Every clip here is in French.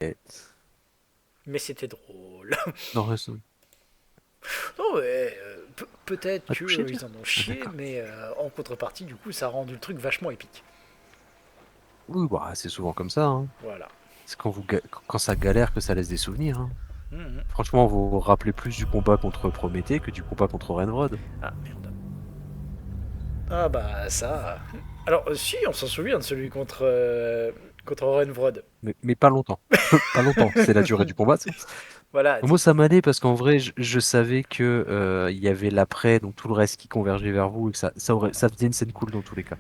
Et- Mais c'était drôle. Non, reste... Non, mais peut-être À toucher, qu'ils toi? en ont Ah, chié, d'accord. mais en contrepartie, du coup, ça a rendu le truc vachement épique. Oui, bah, c'est souvent comme ça, hein. Voilà. C'est quand ça galère que ça laisse des souvenirs, hein. Mhm. Franchement, vous vous rappelez plus du combat contre Prométhée que du combat contre Renvrod. Ah, merde. Ah, bah, ça. Alors, si, on s'en souvient de celui contre Renvrod. Mais pas longtemps. Pas longtemps. C'est la durée du combat, ça. Voilà. Moi, ça m'allait parce qu'en vrai, je savais que il y avait l'après, donc tout le reste qui convergeait vers vous et que ça faisait une scène cool dans tous les cas.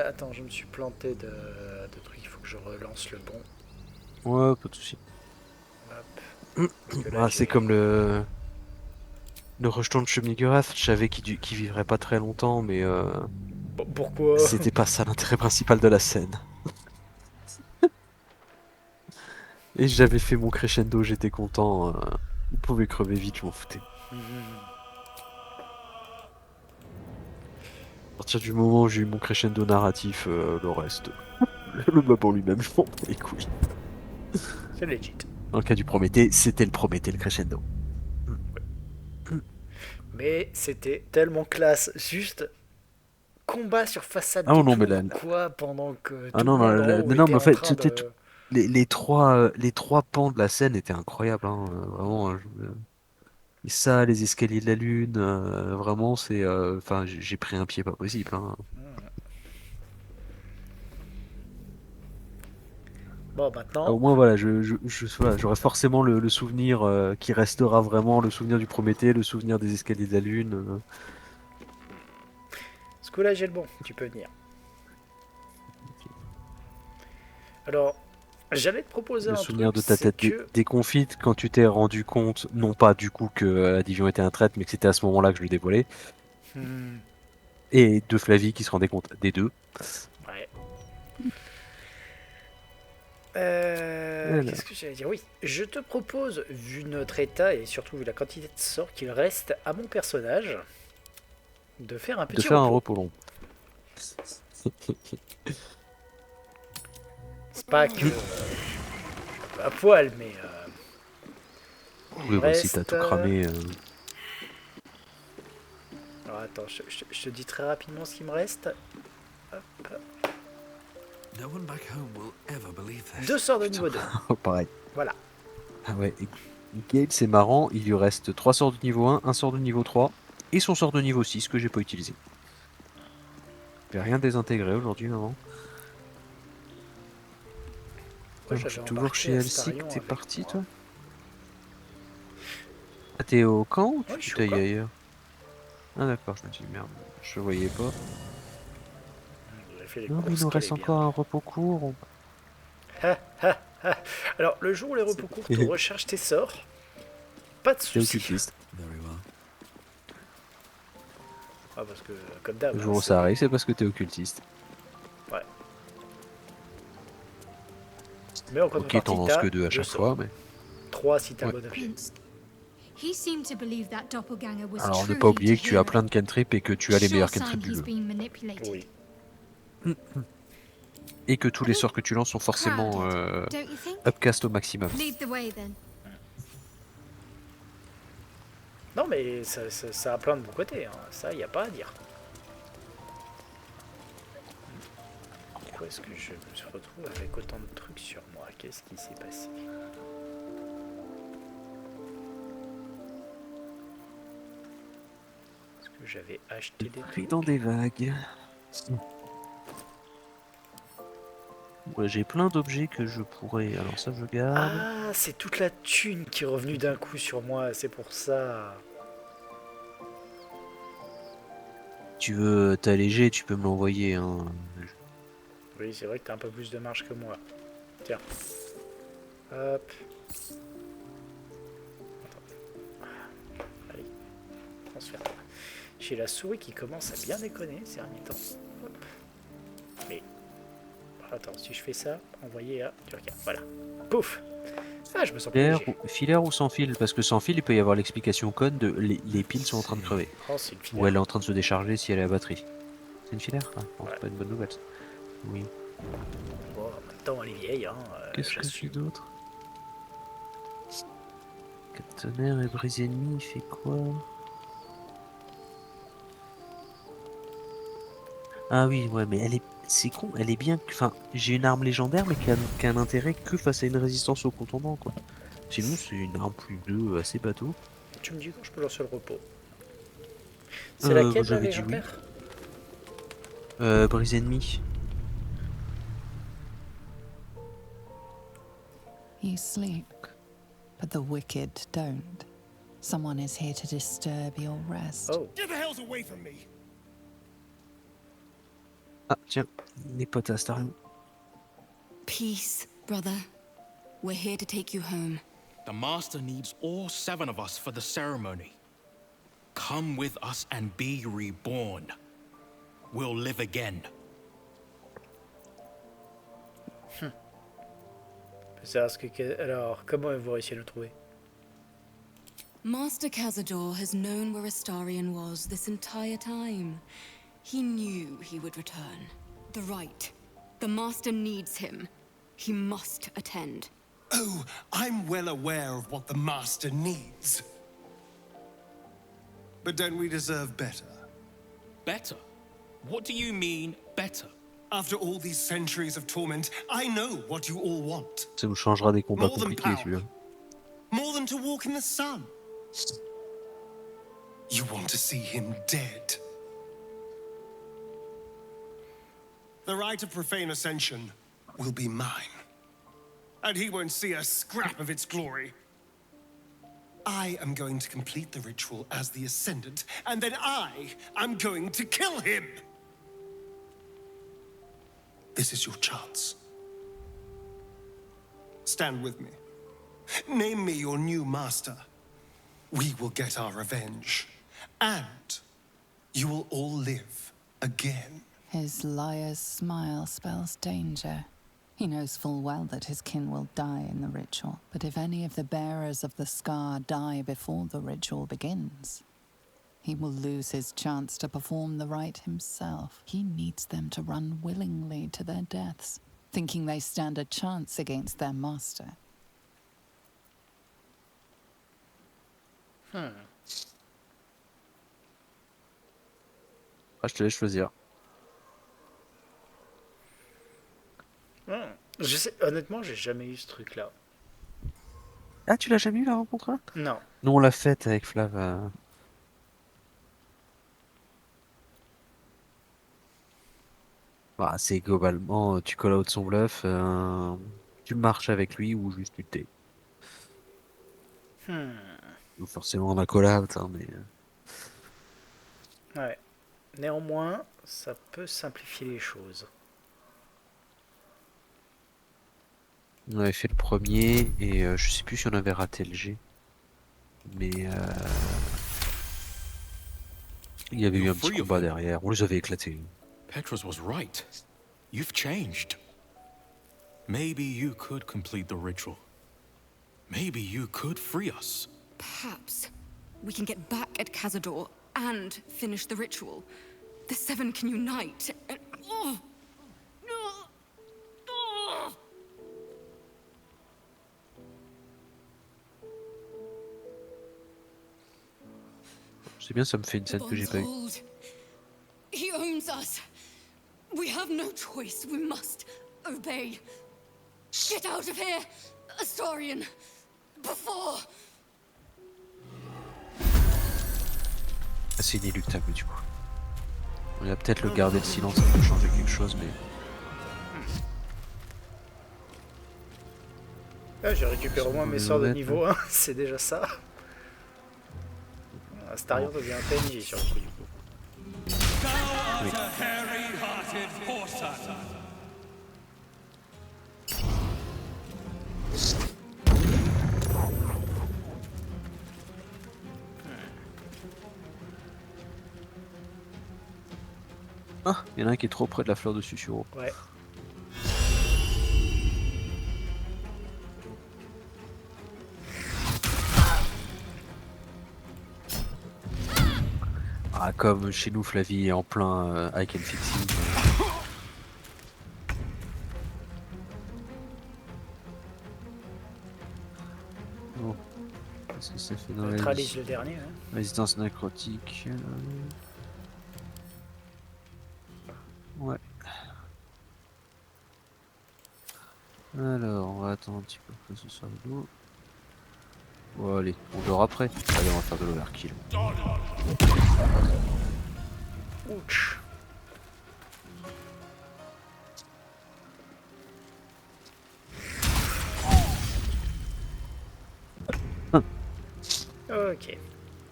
Attends, je me suis planté de trucs. Il faut que je relance le bon. Ouais, pas de souci. Hop. Parce que là, Ah, c'est j'ai. comme le rejeton de Shub-Niggurath. Je savais qu'il vivrait pas très longtemps, mais Bon, pourquoi? c'était pas ça l'intérêt principal de la scène. Et j'avais fait mon crescendo, j'étais content. Vous pouvez crever vite, je m'en foutais. Mhm. À partir du moment où j'ai eu mon crescendo narratif, le reste, le map en lui-même, je m'en bats les couilles. C'est legit. Dans le cas du Prométhée, c'était le Prométhée, le crescendo. Mais c'était tellement classe. Juste combat sur façade Ah de non, mais tour, là, quoi, pendant que ah tout le non, non, monde en haut non, mais était en en fait, train de. les trois pans de la scène étaient incroyables, hein, vraiment. Et ça, les escaliers de la lune, vraiment, enfin, j'ai pris un pied pas possible, hein. Bon, Ah, maintenant, au moins, voilà, voilà, j'aurai forcément le souvenir qui restera vraiment, le souvenir du Prométhée, le souvenir des escaliers de la lune. ce coup-là, j'ai le bon. Tu peux venir. Alors, j'allais te proposer Le un souvenir truc, de ta c'est tête que. déconfite quand tu t'es rendu compte, non pas du coup que la division était un traître, mais que c'était à ce moment-là que je le dévoilais. Hmm, Et de Flavie qui se rendait compte des deux. ouais. Alors, Qu'est-ce que j'allais dire? Oui, je te propose, vu notre état et surtout vu la quantité de sorts qu'il reste à mon personnage, de faire un de petit faire un repos. repos long. C'est pas que à poil, mais il Oui, me bah si t'as reste. tout cramé. Alors attends, je te dis très rapidement ce qu'il me reste. Hop. No one back home will ever believe Deux this. sorts de Putain, niveau 2. pareil. Voilà. Ah ouais, et Gale, c'est marrant, il lui reste 3 sorts de niveau 1, un sort de niveau 3, et son sort de niveau 6 que j'ai pas utilisé. J'ai rien désintégré aujourd'hui, maman. Moi Alors, je j'avais suis toujours embarqué chez Alcic, Astarion t'es avec parti, moi. toi? Ah, t'es au camp ou Ouais, tu je suis au butailles camp. ailleurs? Ah d'accord, je me dis merde, je voyais pas. J'ai fait les Non, mais il courses nous qu'elle est reste bien. encore un repos court. Alors, le jour où les repos courts te rechargent tes sorts, pas de T'es soucis. occultiste. Very well. Ah, parce que, comme d'hab, Le hein, jour où ça c'est. arrive, c'est parce que t'es occultiste. Ouais. Mais en Ok, t'en contrepartie, lances que t'as deux à deux chaque sorts. fois, mais... Trois si t'as le Ouais. bon objet. Prince. He seemed to believe that doppelganger was Alors ne pas truly oublier que tu as plein Tahiri. de cantrips et que tu as les Sure meilleurs sign cantrips du he's jeu. been manipulated. Oui. Et que tous A les bit sorts que tu lances sont forcément crowded, don't you think? upcast au maximum. Lead the way then. Non, mais ça a plein de bons côtés. Hein. Ça, y a pas à dire. Pourquoi est-ce que je me retrouve avec autant de trucs sur moi? Qu'est-ce qui s'est passé? Est-ce que j'avais acheté des Pris dans trucs? des vagues. Ouais, j'ai plein d'objets que je pourrais... Alors ça, je garde. Ah, c'est toute la thune qui est revenue d'un coup sur moi, c'est pour ça. Tu veux t'alléger, tu peux me l'envoyer, hein. Oui, c'est vrai que t'as un peu plus de marge que moi. Tiens. Hop. Allez, transfère. J'ai la souris qui commence à bien déconner ces derniers temps. Hop. Mais. Attends, si je fais ça, envoyer à Turquia. Voilà. Pouf. Ah, je me sens plus léger. Filaire ou sans fil? Parce que sans fil, il peut y avoir l'explication conne de les piles sont en train de crever. Oh, c'est une Ou filaire. elle est en train de se décharger si elle est à la batterie. C'est une filaire? Ah, bon, Ouais. c'est pas une bonne nouvelle, ça. Oui. Bon, en même temps, elle est vieille, hein. Qu'est-ce que j'ai J'assume. d'autre? tonnerre et brise ennemi, il fait quoi? Ah oui, ouais, mais elle est... C'est con, elle est bien... Enfin, j'ai une arme légendaire, mais qui a un intérêt que face à une résistance au contondant, quoi. Sinon, c'est une arme plus 2 assez bateau. Tu me dis quand je peux lancer le repos. C'est laquelle la J'avais dit oui. légendaire? Brise ennemi. You sleep, but the wicked don't. Someone is here to disturb your rest. Oh, Get the hells away from me! Ah, tiens, les potes à Astarion. Peace, brother. We're here to take you home. The Master needs all 7 of us for the ceremony. Come with us and be reborn. We'll live again. Alors, comment vous réussissez à le trouver? Master Cazador has known where Astarion was this entire time. He knew he would return. The rite. The Master needs him. He must attend. Oh, I'm well aware of what the Master needs. But don't we deserve better? Better? What do you mean, better? After all these centuries of torment, I know what you all want. Ça nous changera des combats More than compliqués, power. celui-là. More than to walk in the sun. You want to see him dead. The right of profane ascension will be mine. And he won't see a scrap of its glory. I am going to complete the ritual as the Ascendant, and then I am going to kill him! This is your chance. Stand with me. Name me your new master. We will get our revenge. And you will all live again. His liar's smile spells danger. He knows full well that his kin will die in the ritual. But if any of the bearers of the scar die before the ritual begins, he will lose his chance to perform the rite himself. He needs them to run willingly to their deaths, thinking they stand a chance against their master. Ah, je te laisse choisir. Je sais, honnêtement, j'ai jamais eu ce truc-là. Ah, tu l'as jamais eu la rencontre là? Non. Nous, on l'a faite avec Flav. Bah, c'est globalement, tu call out son bluff, tu marches avec lui ou juste tu t'es. Ou forcément on a call out, hein, mais. Ouais. Néanmoins, ça peut simplifier les choses. On avait fait le premier et je sais plus si on avait raté le G. Mais il y avait eu un petit combat derrière, on les avait éclatés. Petros was right. You've changed. Maybe you could complete the ritual. Maybe you could free us. Perhaps we can get back at Cazador and finish the ritual. The 7 can unite and... C'est bien, ça me fait une scène que j'ai pas eue. He owns us. We have no choice. We must obey. Get out of here, Astarion. Before. Ah, c'est inéluctable du coup. On va peut-être le garder le silence, ça peut changer quelque chose, mais. Ah, j'ai récupéré au moins mes sorts de niveau 1, c'est déjà ça. Astarion devient un PNJ sur le coup du coup. Oui. Ah, il y en a un qui est trop près de la fleur de Susuro. Ouais. Ah, comme chez nous, Flavie est en plein I can fix it. Bon. Qu'est-ce que ça fait dans la Neutralise vie? le dernier. Hein. Résistance nécrotique. Ouais. Alors, on va attendre un petit peu que ce soit l'eau. Bon, allez, on dort après. Allez, on va faire de l'overkill. Ouch. Ok.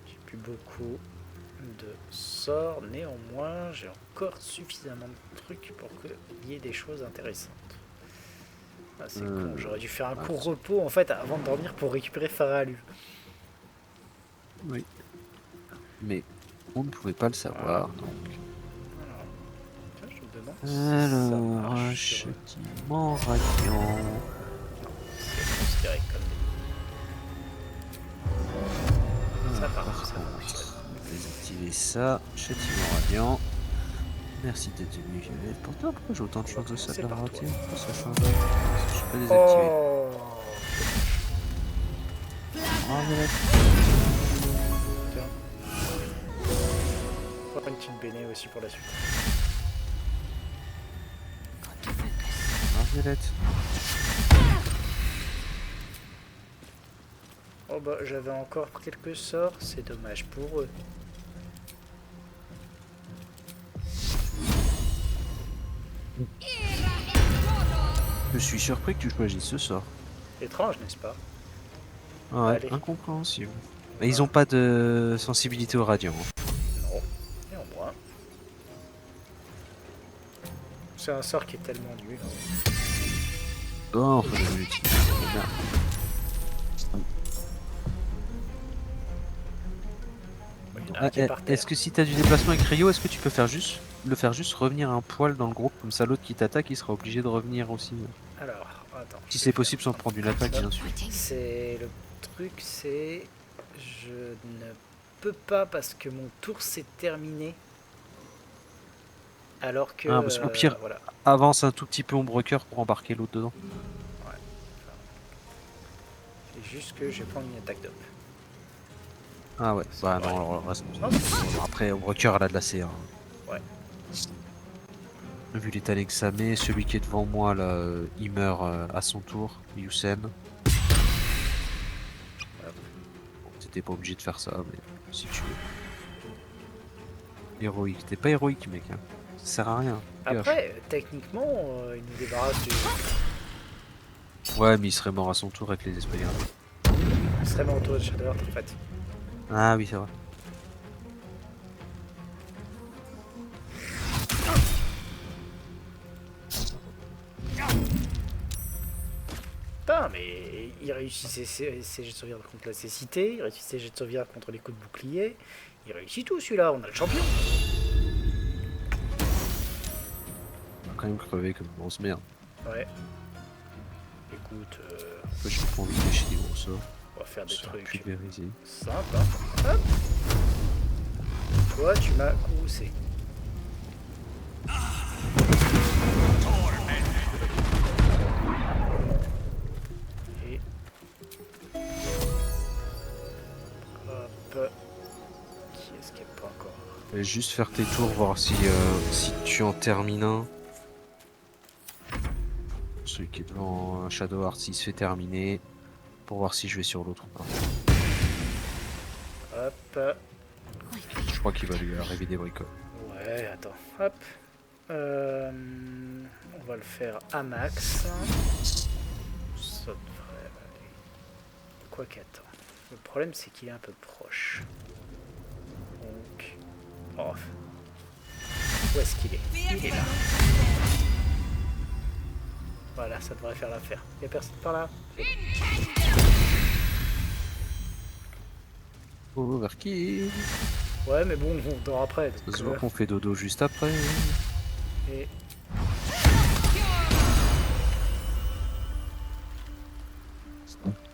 J'ai plus beaucoup de sorts. Néanmoins, j'ai encore suffisamment de trucs pour qu'il y ait des choses intéressantes. Ah, c'est con. J'aurais dû faire un court repos en fait avant de dormir pour récupérer Faralu. Oui. Mais on ne pouvait pas le savoir. Donc. Tiens, je me demande si ça Alors, marche sur eux. châtiment radiant. C'est considéré comme des... Ça Par marche, ça contre, fonctionne. on va désactiver ça. Châtiment radiant. Merci d'être venu, Violette. Pourtant, pourquoi j'ai autant de chances de ça commencer de par rater? toi. Pourquoi ça change? Parce que je suis pas désactivé. Oh. Ah, Violette. Tiens. On va une petite béné aussi pour la suite. Ah, Violette. Oh bah j'avais encore quelques sorts, c'est dommage pour eux. Je suis surpris que tu choisisses ce sort. Étrange, n'est-ce pas? Ah ouais, Allez. incompréhensible. Mais ils ont pas de sensibilité au radiant. Hein. Non, néanmoins. C'est un sort qui est tellement nul. Bon, faut l'utiliser. Bien. Il y en a Ah, un qui est par terre. est-ce que si t'as du déplacement avec Rio, est-ce que tu peux faire juste le faire juste revenir un poil dans le groupe, comme ça l'autre qui t'attaque il sera obligé de revenir aussi. Alors, attends. Si je c'est vais possible sans te prendre une attaque bien sûr. C'est le truc, c'est je ne peux pas parce que mon tour s'est terminé. Alors que Ah, parce qu'au pire, voilà. avance un tout petit peu ombre cœur pour embarquer l'autre dedans. Ouais. C'est juste que je vais prendre une attaque d'op. Ah ouais, C'est bah vrai. non, alors reste. Non, Après, ombre cœur elle a de la CA. Ouais. Vu l'état que ça met, celui qui est devant moi là, il meurt à son tour, Yusen. Bon, t'étais pas obligé de faire ça, mais si tu veux. Héroïque, t'es pas héroïque mec, hein. Ça sert à rien. Après, techniquement, il nous débarrasse du. Ouais, mais il serait mort à son tour avec les esprits gardés. Il serait mort autour de Shadowheart en fait. Ah oui, c'est vrai. Putain, mais il réussissait ses jets de sauvegarde contre la cécité, il réussissait ses jets de sauvegarde contre les coups de bouclier. Il réussit tout celui-là, on a le champion. On va quand même crever comme une grosse merde. Ouais. Écoute, Après, j'ai pas envie de lâcher des gros sorts. on va faire des Ça va trucs pulvériser. simples. Hein. Hop. Toi, tu m'as courroucé. Et... Hop. Qui est-ce qui est pas encore? Et juste faire tes tours, voir si, si tu en termines un. Celui qui est devant Shadowheart, s'il se fait terminer. Pour voir si je vais sur l'autre ou pas. Hop. Je crois qu'il va lui arriver des bricoles. Ouais, attends. Hop. On va le faire à max. Ça devrait aller. Quoi qu'attends. Le problème, c'est qu'il est un peu proche. Donc... Oh. Où est-ce qu'il est? Il est là. Voilà, ça devrait faire l'affaire. Y'a personne par là? Overkill. Ouais, mais bon, on dort après. Ça Donc, se voit qu'on fait dodo juste après. et...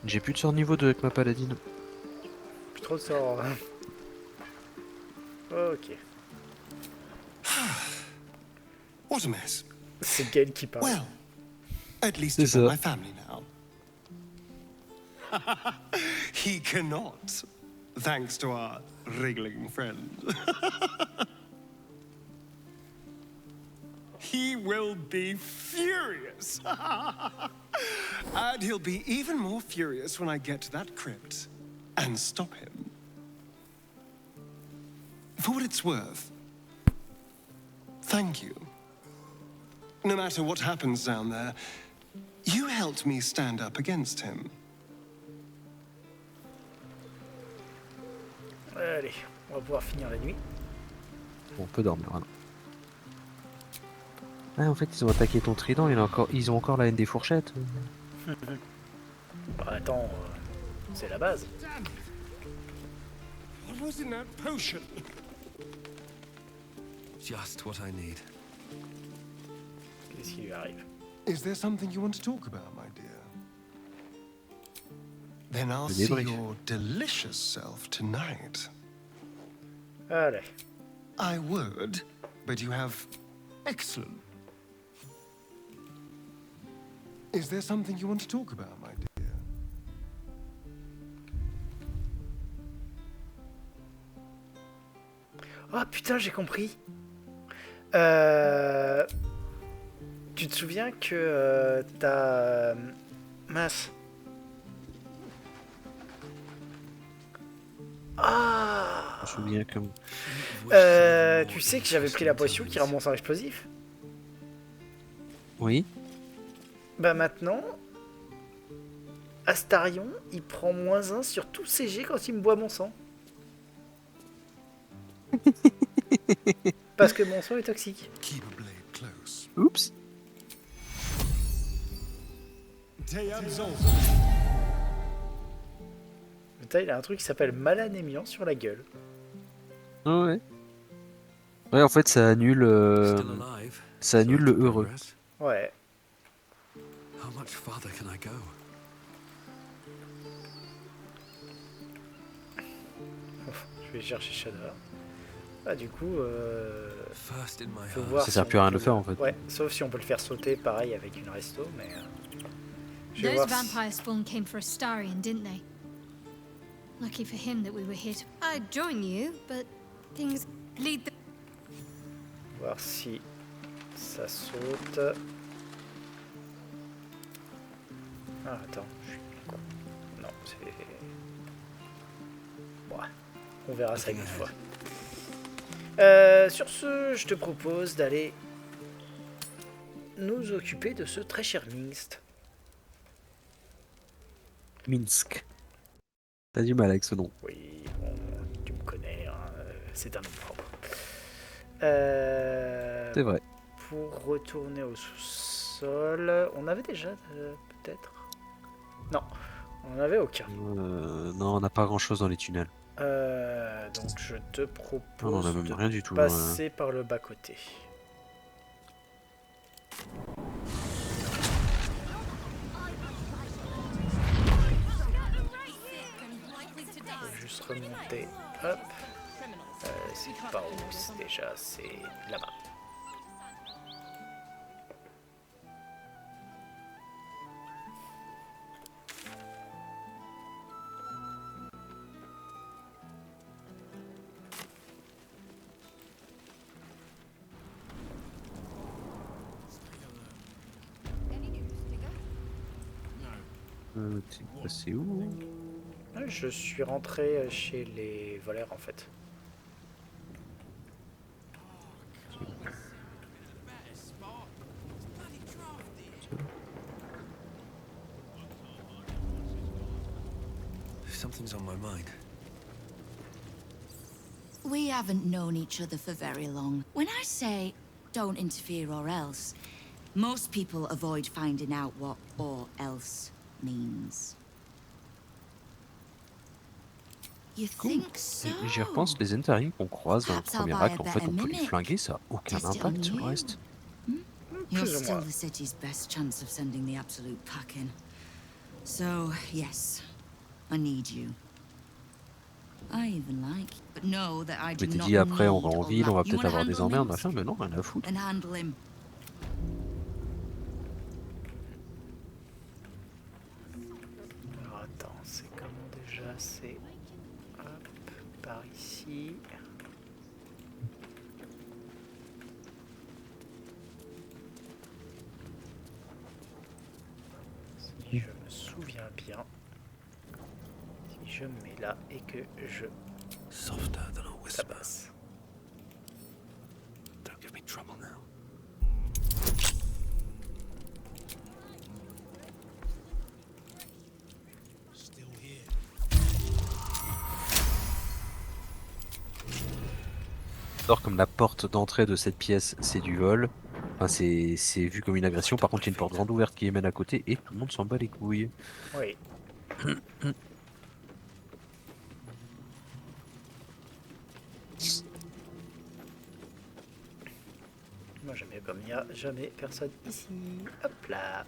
J'ai plus de sort niveau 2 avec ma paladine. Plus trop de sorts. Hein. Ok. What a mess. C'est Gaël qui parle. Well, at least C'est you've got ça. my family now. He cannot, thanks to our wriggling friend. He will be furious. And he'll be even more furious when I get to that crypt and stop him. For what it's worth, thank you. No matter what happens down there, you helped me stand up against him. Allez, on va pouvoir finir la nuit. On peut dormir, voilà. Ah, en fait, ils ont attaqué ton trident, ils ont encore la haine des fourchettes. Bah, attends, c'est la base. What was in that potion? Just what I need. Qu'est-ce qui lui arrive? Is there something you want to talk about, my dear? Then I'll Le see débrief. your delicious self tonight. Allez. I would, but you have excellent. Is there something you want to talk about, my dear? Oh putain, j'ai compris. Tu te souviens que t'as... mince. Ah. Je me souviens comme... Tu sais que j'avais pris la potion qui rend mon sang explosif? Oui. Bah maintenant, Astarion, il prend -1 sur tous ses jets quand il me boit mon sang. Parce que mon sang est toxique. Keep a blade close. Oups. Putain, il a un truc qui s'appelle malanémiant sur la gueule. Ah ouais. Ouais, en fait, ça annule Still alive. ça annule le heureux. Progress. Ouais. How much farther can I go? Je vais chercher Shadowheart. Ah du coup, First in my faut heart. voir Ça si sert on plus à rien de peut- le faire, en fait. Ouais, sauf si on peut le faire sauter pareil avec une resto, mais... je vais Those voir si- vampire spawn came for Astarion, didn't they? Lucky for him that we were here to... I'd join you, but things lead the... voir si ça saute. Ah attends, je suis con. Non, c'est... Bon, on verra ça une autre fois. Sur ce, je te propose d'aller nous occuper de ce très cher Minsk. Minsk. T'as du mal avec ce nom. Oui, bon, tu me connais, hein, c'est un nom propre. C'est vrai. Pour retourner au sous-sol, on avait déjà peut-être. Non, on n'en avait aucun. Non, on n'a pas grand chose dans les tunnels. Donc je te Non, on propose a même de rien du tout. passer par le bas-côté. Je vais juste remonter. Hop. C'est par où c'est déjà? C'est là-bas. T'es passé où? Je suis rentré chez les voleurs en fait. Something's on my mind. We haven't known each other for very long. When I say don't interfere or else, most people avoid finding out what or else means. You think so? J'y repense, les Entarim qu'on croise dans le Perhaps I'll premier buy acte, a en fait, better on peut les mimic. flinguer, ça a aucun Test it impact on sur le you. reste. You're Plus ou still moins. the city's best chance of sending the absolute packing. So, yes, I need you. I even like, but know that I Je do m'étais not dit après, on va need en all ville, that. on va You peut-être wanna avoir des handle emmerdes, Minsk? machin, mais non, rien à foutre. Then handle him. Alors attends, passer hop, par ici. Si je me souviens bien, si je me mets là et que je... Softer than a ça whisper. passe. Don't give me trouble now. Alors comme la porte d'entrée de cette pièce, c'est du vol. Enfin, c'est vu comme une agression. Par contre, il y a une porte grande ouverte qui mène à côté et tout le monde s'en bat les couilles. Oui. Moi j'aime bien comme il n'y a jamais personne ici. Hop là.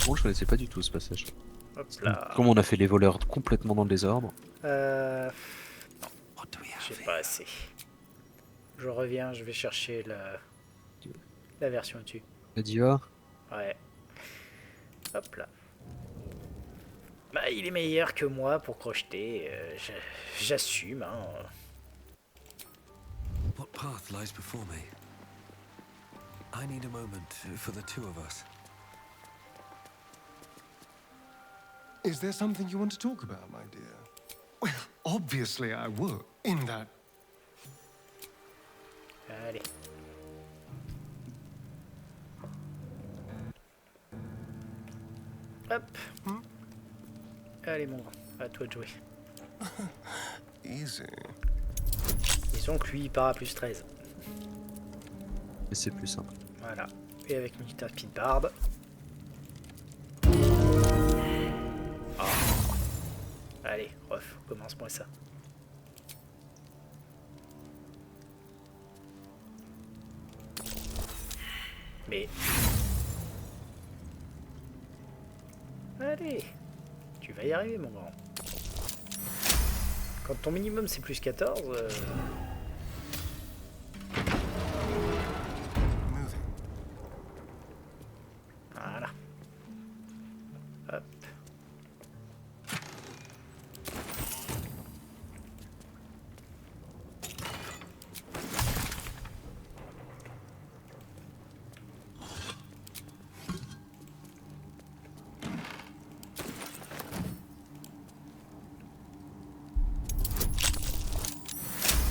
Bon, je connaissais pas du tout ce passage. Hop là. Comme on a fait les voleurs complètement dans le désordre. What do we have J'ai here? pas assez. Je reviens, je vais chercher la version au-dessus. La diva. Ouais. Hop là. Bah, il est meilleur que moi pour crocheter. J'assume, hein. What path lies before me? I need a moment for the two of us. Is there something you want to talk about, my dear? Well, obviously I would. In that Allez. Hop. Allez mon grand, à toi de jouer. easy. Disons que lui il part à plus 13. Et c'est plus simple. Voilà. Et avec une petite speed barbe. Oh. Allez, ref, commence-moi ça. Mais... Allez, tu vas y arriver mon grand. Quand ton minimum c'est plus 14... Moving. Voilà. Hop.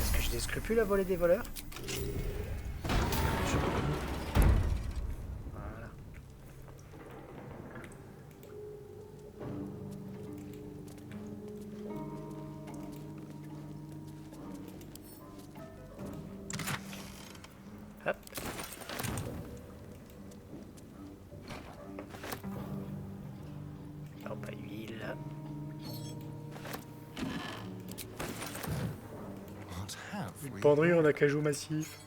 Est-ce que j'ai des scrupules à voler des voleurs? Voilà. Hop. Lampe à huile. What have we? Penderie en acajou massif.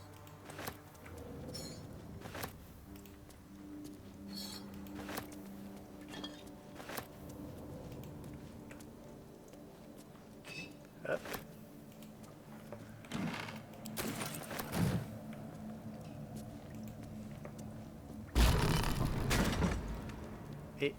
Hop. Et...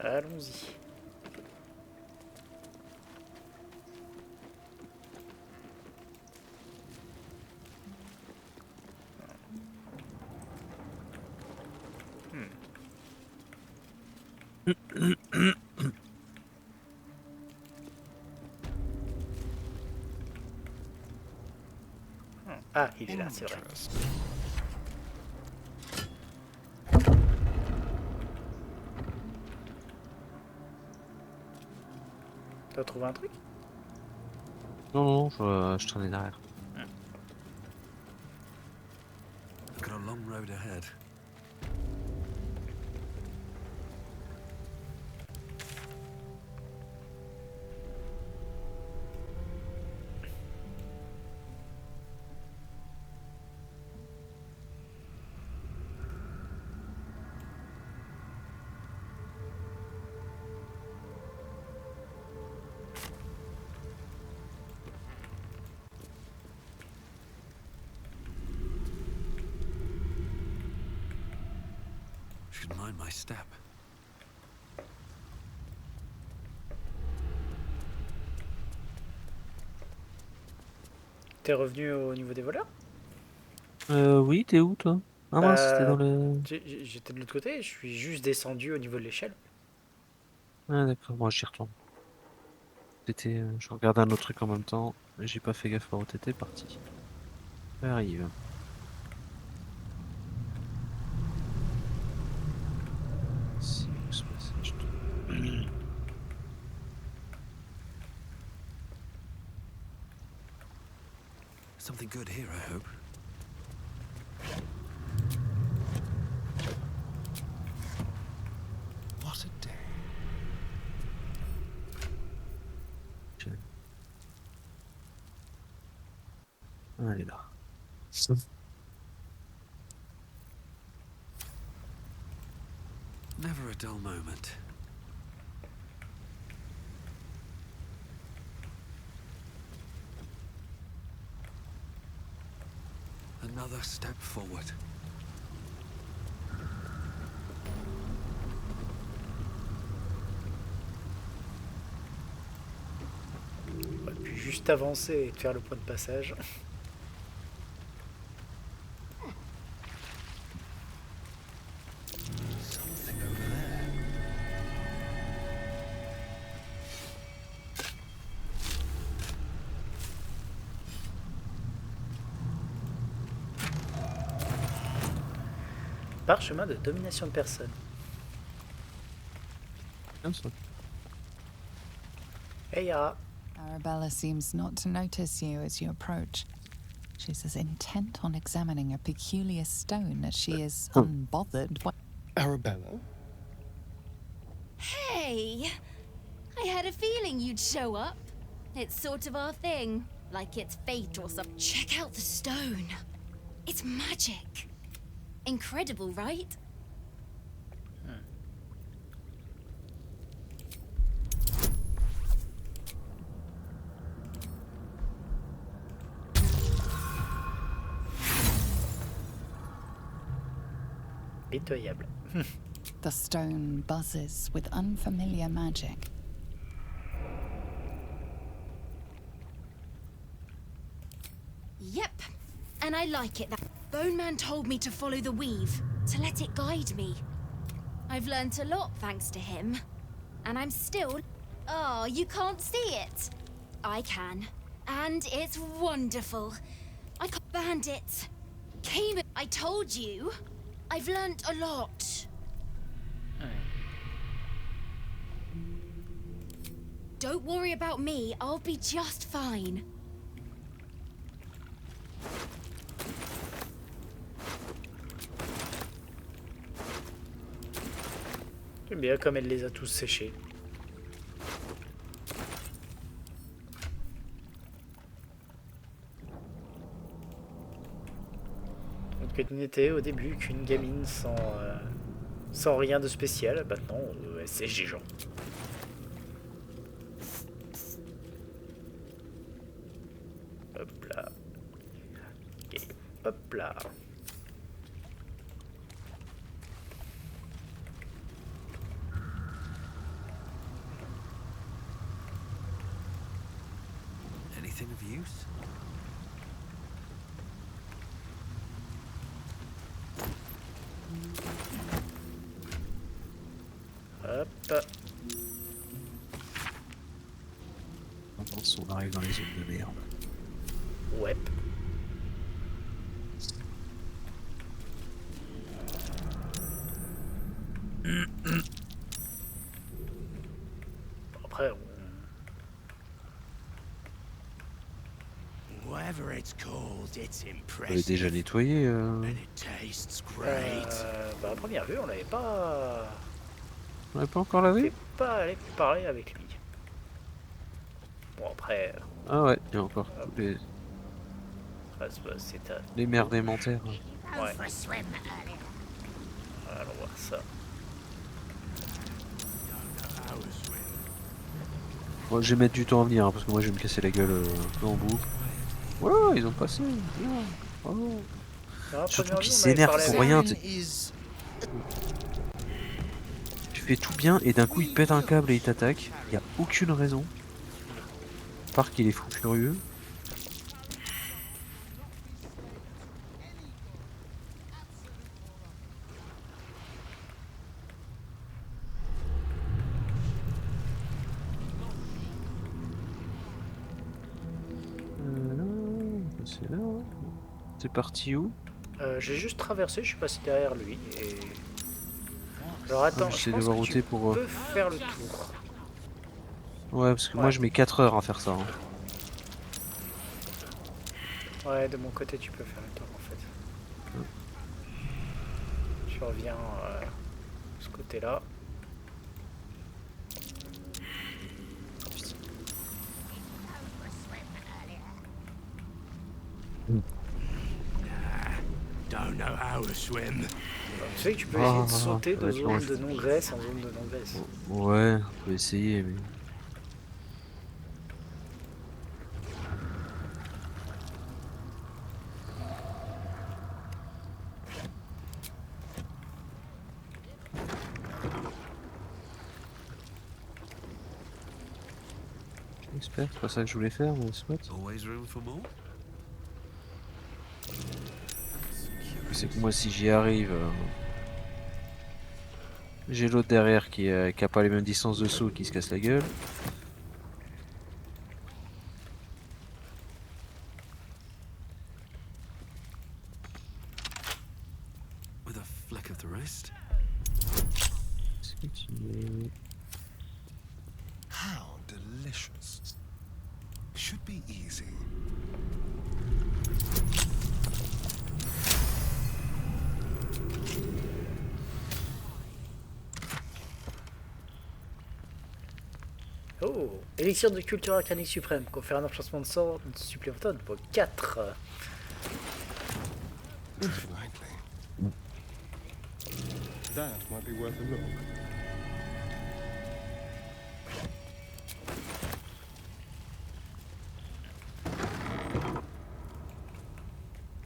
Allons-y. Ah, il est là, c'est vrai. Interesting. T'as trouvé un truc? Non, non, je traînais derrière. Got a long road ahead. Should mind my step. T'es revenu au niveau des voleurs? Oui, t'es où toi? Ah mince, c'était Bah, dans le... j'étais de l'autre côté, je suis juste descendu au niveau de l'échelle. Ah d'accord, moi j'y retourne. Je regardais un autre truc en même temps, mais j'ai pas fait gaffe par où t'étais parti. Ça arrive. Si, où ce passage de- Something good here, I hope. What a day. Ah, elle est là. Never a dull moment. Another step forward. Ouais, puis juste avancer et de faire le point de passage. Something over there. Parchemin de domination de personne. Bien ça. Hey Yara. Arabella seems not to notice you as you approach. She's as intent on examining a peculiar stone as she is unbothered by... Arabella? Hey! I had a feeling you'd show up. It's sort of our thing. Like it's fate or something. Check out the stone. It's magic. Incredible, right? Pitoyable. The stone buzzes with unfamiliar magic. Yep. And I like it that Bone Man told me to follow the weave, to let it guide me. I've learnt a lot thanks to him. And I'm still... Oh, you can't see it. I can. And it's wonderful. I got bandits. Came... I told you. I've learnt a lot. Don't worry about me. I'll be just fine. J'aime bien comme elle les a tous séchés. Donc elle n'était au début qu'une gamine sans rien de spécial. Maintenant, elle sèche des gens. Hop là. Et hop là. Anything of use? Hop. Attention, on arrive dans les zones de merde. Ouais. Après, Whatever it's called, it's On l'avait impressive. déjà nettoyé. And it tastes great. bah, à première vue, on l'avait pas... On l'avait pas encore lavé? T'es pas allé parler avec lui. Bon, après... Ah ouais, il y a encore tous c'est les merdes élémentaires. Ouais. Allons voir ça. Bon, je vais mettre du temps à venir hein, parce que moi je vais me casser la gueule en bout. Ouais, ils ont passé. Bien. Bravo. Non, à Surtout première qu'ils vue, on avait s'énervent parlé pour avec rien. lui. Is fais tout bien et d'un coup il pète un câble et il t'attaque. Il y a aucune raison. À part qu'il est fou furieux. C'est là. C'est parti où? J'ai juste traversé, je suis passé derrière lui et... Alors attends, je J'essaie de pense voir que où tu t'es pour... peux faire le tour. Ouais, parce que moi Ouais. je mets 4 heures à faire ça. Hein. Ouais, de mon côté tu peux faire le tour en fait. Je reviens de ce côté-là. Don't know how to swim. Tu sais que tu peux essayer de sauter de zone de non-graisse en zone de non-graisse. Ouais, on peut essayer, mais... J'espère, c'est pas ça que je voulais faire, mais soit. Always room for more? C'est que moi si j'y arrive... J'ai l'autre derrière qui a pas les mêmes distances de saut qui se casse la gueule. With a fleck of the wrist? How delicious. Should be easy. Oh, élixir de culture arcanique suprême, confère un enchantement de sort supplémentaire de niveau 4. Infinitely. That might be worth a look.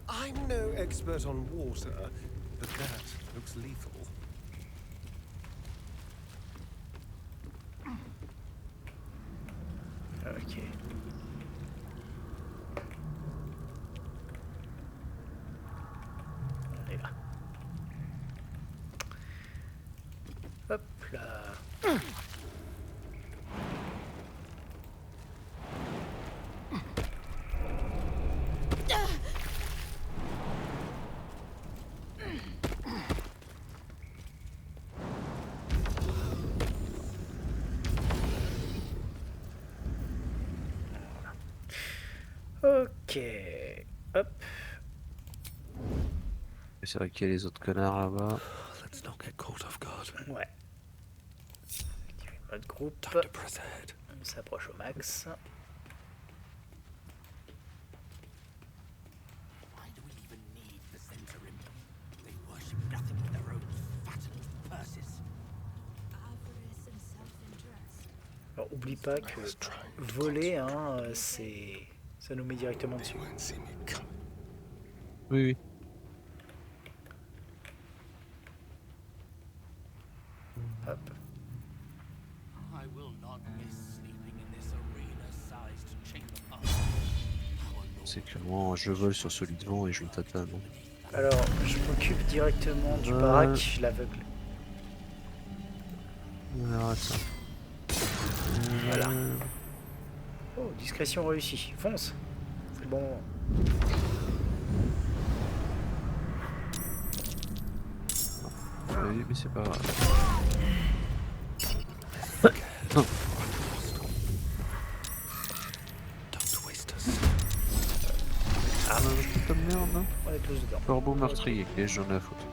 I'm no expert on water, but that looks lethal. Ok. On est là. Hop là. Ok. Hop. C'est vrai qu'il y a les autres connards là-bas. Let's not get caught off guard. Ouais. Activer le mode groupe. Time to press ahead. On s'approche au max. Why do we even need the Centaurim? They worship nothing but their own fattened purses. Alors oublie pas que voler, hein, c'est... ça nous met directement dessus. Oui, oui. Hop. I will not miss sleeping in this arena-sized chamber path. C'est clairement, je vole sur celui devant et je le tatane. Alors, je m'occupe directement du baraque, l'aveugle. Alors, attends. Voilà. Oh, discrétion réussie. Fonce. C'est bon. Oui, mais c'est pas grave. Don't waste us. Ah, putain de merde, hein. on est tous dedans. Corbeau meurtrier, et j'en ai à foutre.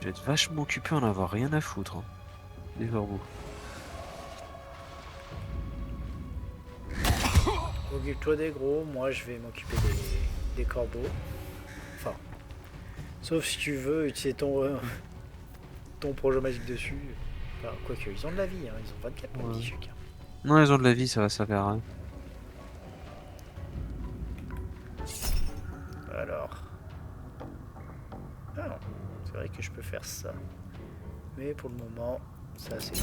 Je vais être vachement occupé à en avoir rien à foutre. Hein. Les corbeaux. Occupe-toi des gros, moi je vais m'occuper des corbeaux. Enfin, sauf si tu veux utiliser ton projet magique dessus. Enfin, quoique, ils ont de la vie, hein. Ils ont 24 points de vie chacun. Non, ils ont de la vie, ça va servir à rien. Alors. Ah, c'est vrai que je peux faire ça. Mais pour le moment, ça c'est...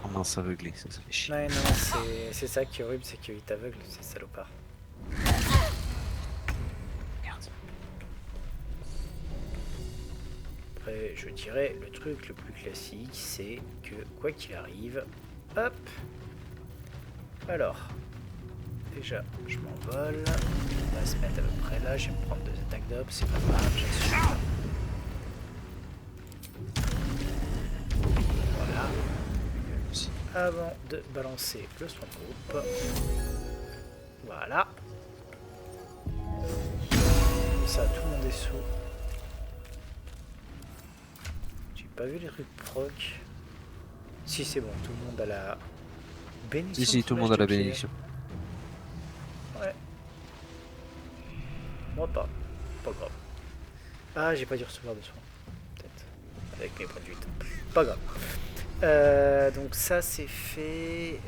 Oh mince, aveuglé, ça fait chier. Ouais, non, c'est ça qui est horrible, c'est qu'il t'aveugle, ces salopards. Merde. Après, je dirais, le truc le plus classique, c'est que, quoi qu'il arrive, hop. Alors, déjà, je m'envole. On va se mettre à peu près là, je vais me prendre 2 attaques d'op, c'est pas grave, j'assume. Voilà. Avant de balancer le swamp group. Voilà. Comme ça, tout le monde est sous. J'ai pas vu les trucs proc. Si, c'est bon, tout le monde a la bénédiction. Si, tout le monde a la bénédiction. Ouais. Moi pas. Pas grave. Ah, j'ai pas dû recevoir de soins. Peut-être. Avec mes points de 8. Pas grave. Donc ça c'est fait.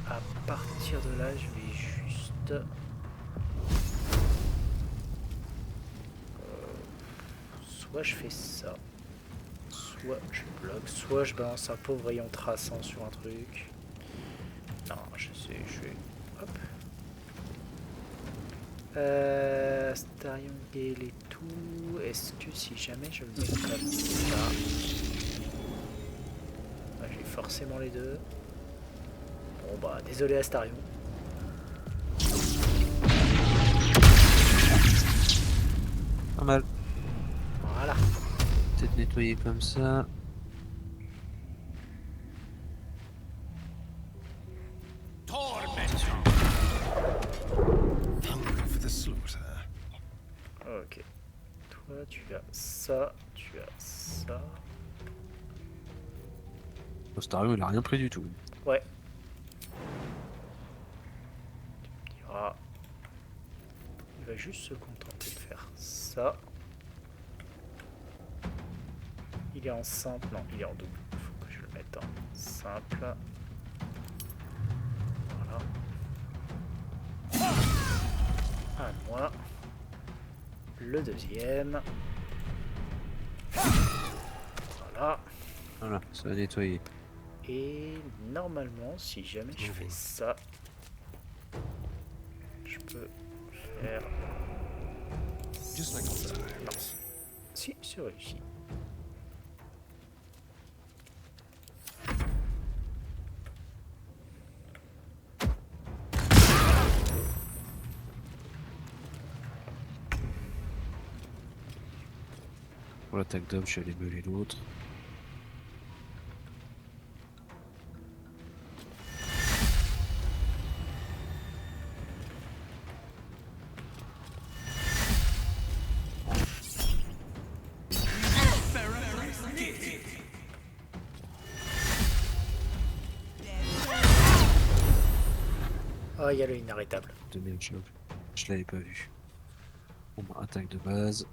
À partir de là, je vais juste... soit je fais ça. Soit je bloque. Soit je balance un pauvre rayon traçant sur un truc. Non, je sais, je vais... Hop. Starion Gale et tout. Est-ce que si jamais je le mets comme ça... J'ai forcément les deux. Bon bah désolé Astarion. Pas mal. Voilà. Peut-être nettoyer comme ça. Hungry for the slaughter. Ok. Toi tu as ça, tu as ça. Ostarion, il a rien pris du tout. Ouais. Tu me diras. Il va juste se contenter de faire ça. Il est en simple, non, il est en double. Il faut que je le mette en simple. Voilà. Un de moins. Le deuxième. Voilà. Voilà, ça va nettoyer. Et normalement, si jamais je fais ça, je peux faire... Just like old times. Non. Si, c'est réussi. Pour l'attaque d'homme, je suis allé meuler l'autre. Oh, il y a le inarrêtable. De même job. Je l'avais pas vu. Bon, bah, attaque de base.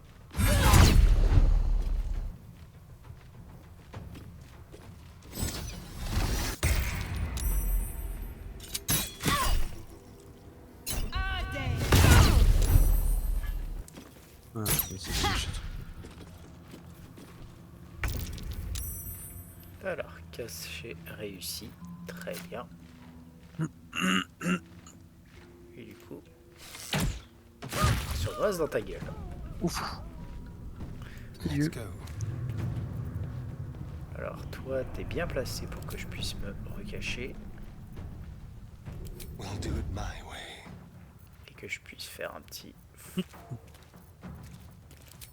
Ah, ouais, c'est bon, Alors, caché réussi. Très bien. Et du coup, surbrase dans ta gueule. Ouf. Let's go. Alors, toi, t'es bien placé pour que je puisse me recacher We'll do it my way. et que je puisse faire un petit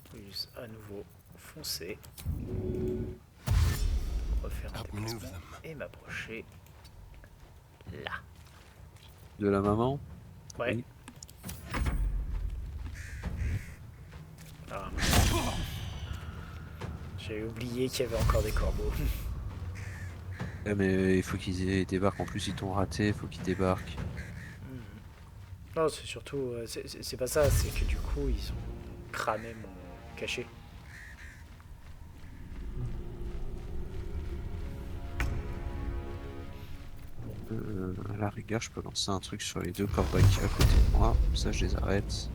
plus à nouveau foncer, refaire un Outmaneuver déplacement them. et m'approcher là. De la maman. Ouais. Oui. Ah. J'avais oublié qu'il y avait encore des corbeaux. Ouais, mais il faut qu'ils débarquent. En plus, ils t'ont raté. Il faut qu'ils débarquent. Non, c'est surtout... c'est pas ça, c'est que du coup, ils ont cramé mon cachet. À la rigueur, je peux lancer un truc sur les deux corbeilles qui à côté de moi. Comme ça, je les arrête.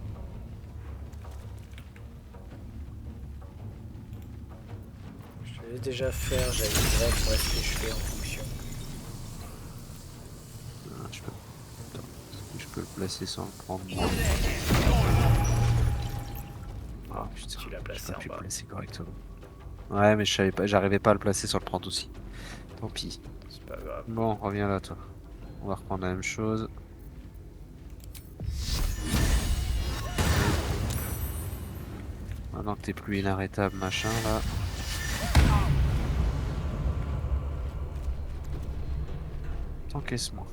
Je te laisse déjà faire, j'avais le droit pour ce que je fais en fonction. Ah, je peux... Attends, je peux le placer sans le prendre moi. Ah putain, Tu l'as placé en pu le bas. placer correctement. Ouais, mais je savais pas, j'arrivais pas à le placer sans le prendre aussi. Tant pis. C'est pas grave. Bon, reviens là, toi. On va reprendre la même chose. Maintenant que t'es plus inarrêtable, machin, là. T'encaisse-moi.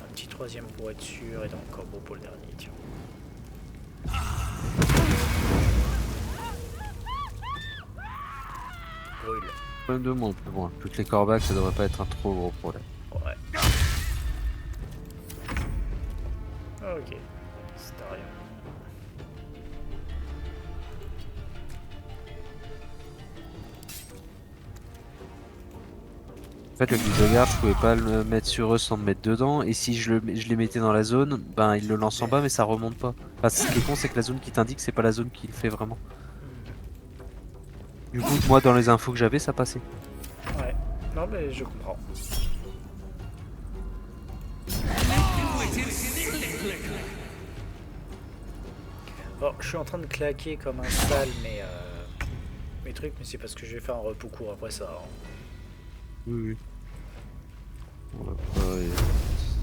Un petit troisième pour être sûr et dans le corbeau pour le dernier, tiens. Brûle. Problème de monde, mais bon, plus que les corbacs, ça devrait pas être un trop gros problème. Ouais. Ok. Starion. En fait, le Glisogard, je pouvais pas le mettre sur eux sans me mettre dedans, et si je les mettais dans la zone, ben il le lance en bas, mais ça remonte pas. Enfin, ce qui est con, c'est que la zone qui t'indique, c'est pas la zone qui le fait vraiment. Du coup, moi, dans les infos que j'avais, ça passait. Ouais. Non, mais je comprends. Bon, je suis en train de claquer comme un sale mes trucs, mais c'est parce que je vais faire un repos court après ça. Hein. Oui, oui. On va pas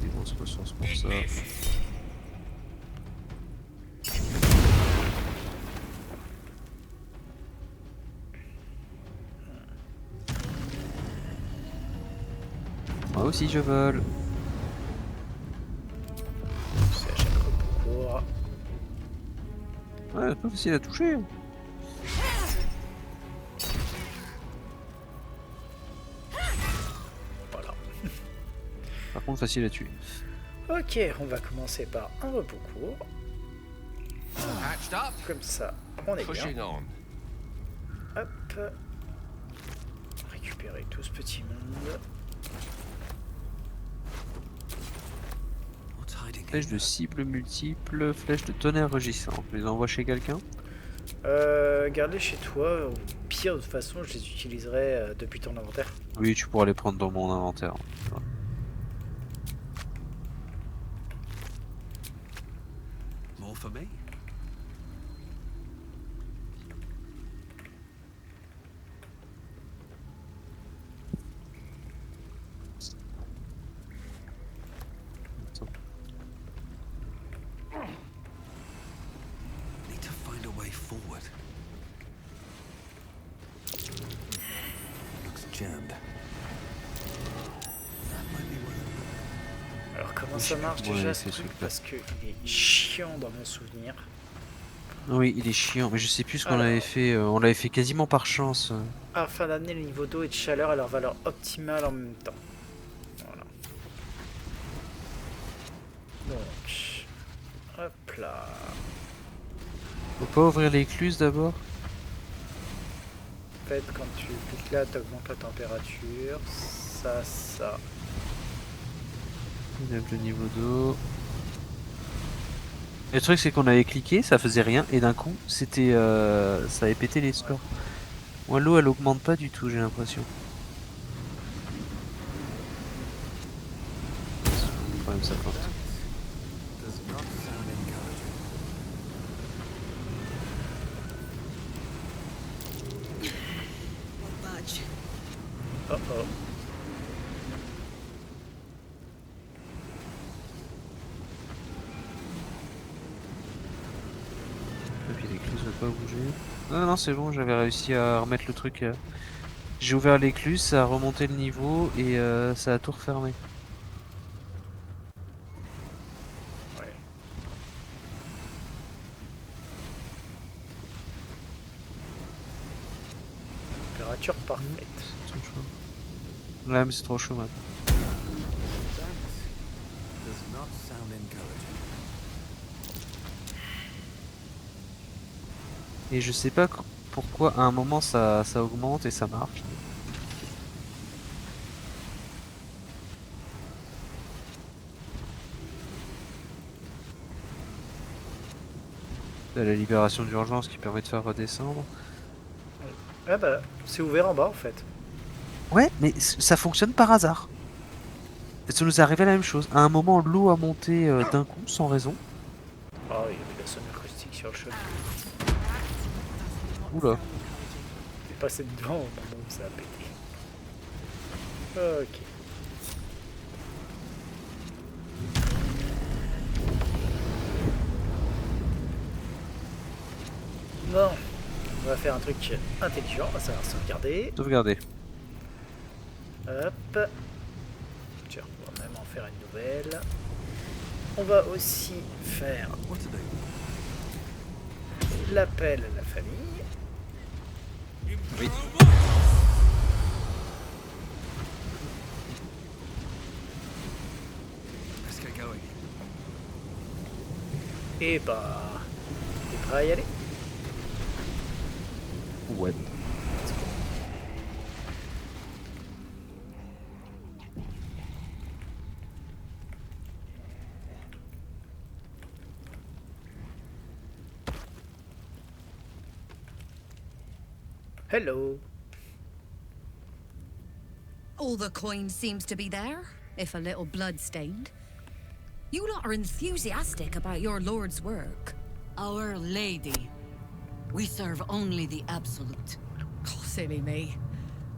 des grosses ressources pour ça. Moi aussi je vole. C'est à chaque repos court. Ouais, c'est pas facile à toucher. Voilà. Par contre, facile à tuer. Ok, on va commencer par un repos court. Comme ça, on est bien. Hop. Récupérer tout ce petit monde. Flèche de cible multiple, flèche de tonnerre rugissant. Je les envoie chez quelqu'un. Garde-les chez toi. Au pire, de toute façon, je les utiliserai depuis ton inventaire. Oui, tu pourras les prendre dans mon inventaire. Ouais. More for me? Need to find a way forward. Looks jammed. That might be one. Alors, comment ça marche déjà ce truc? Parce qu'il est chiant dans mon souvenir. Oui, il est chiant, mais je sais plus ce qu'on Alors. avait fait. On l'avait fait quasiment par chance. Afin d'amener le niveau d'eau et de chaleur à leur valeur optimale en même temps. Voilà. Donc, hop là. Faut pas ouvrir l'écluse d'abord? En fait, quand tu cliques là, tu augmentes la température. Ça. Il lève le niveau d'eau. Le truc, c'est qu'on avait cliqué, ça faisait rien, et d'un coup, c'était, ça avait pété les scores. Moi, l'eau, elle augmente pas du tout, j'ai l'impression. Le problème, ça plante. Does not sound encouraging. Oh oh. Et puis l'écluse va pas bouger. Non, non, c'est bon, j'avais réussi à remettre le truc. J'ai ouvert l'écluse, ça a remonté le niveau et ça a tout refermé. Ouais. Température parfaite. Là, mais c'est trop chaud maintenant. Does not sound encouraging. Et je sais pas pourquoi à un moment ça augmente et ça marche. T'as la libération d'urgence qui permet de faire redescendre. Ah bah, c'est ouvert en bas en fait. Ouais, mais ça fonctionne par hasard. Ça nous est arrivé la même chose. À un moment, l'eau a monté d'un coup, sans raison. Oh, il y avait la sonne acoustique sur le choc. Oula. Il est passé devant au moment où ça a pété. Ok. Bon, on va faire un truc intelligent, ça va sauvegarder. Sauvegarder. Hop. Tiens, on va même en faire une nouvelle. On va aussi faire l'appel à la famille. Oui. Let's get going. Et bah, t'es prêt à y aller? Ouais. Hello. All the coin seems to be there, if a little blood-stained. You lot are enthusiastic about your lord's work. Our Lady. We serve only the Absolute. Oh, silly me.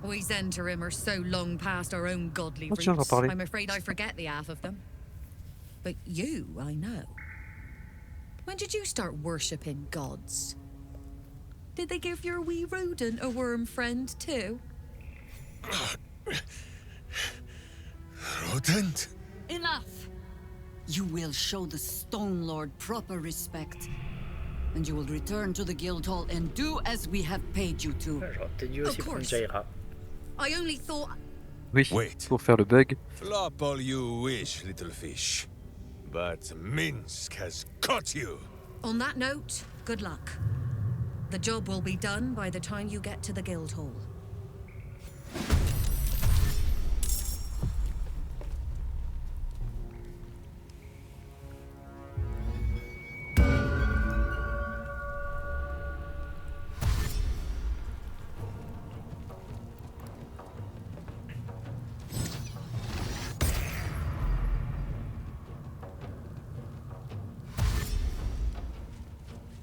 We Zhentarim are so long past our own godly Oh, tiens, j'en roots, parlais. I'm afraid I forget the half of them. But you, I know. When did you start worshipping gods? Did they give your wee rodent a worm friend too? Rodent? Enough! You will show the Stone Lord proper respect. And you will return to the Guildhall and do as we have paid you to. J'aurais peut-être dû aussi Of prendre course. Jaira. I only thought... Oui, Wait. pour faire le bug. Flop all you wish, little fish. But Minsk has caught you. On that note, good luck. The job will be done by the time you get to the Guildhall.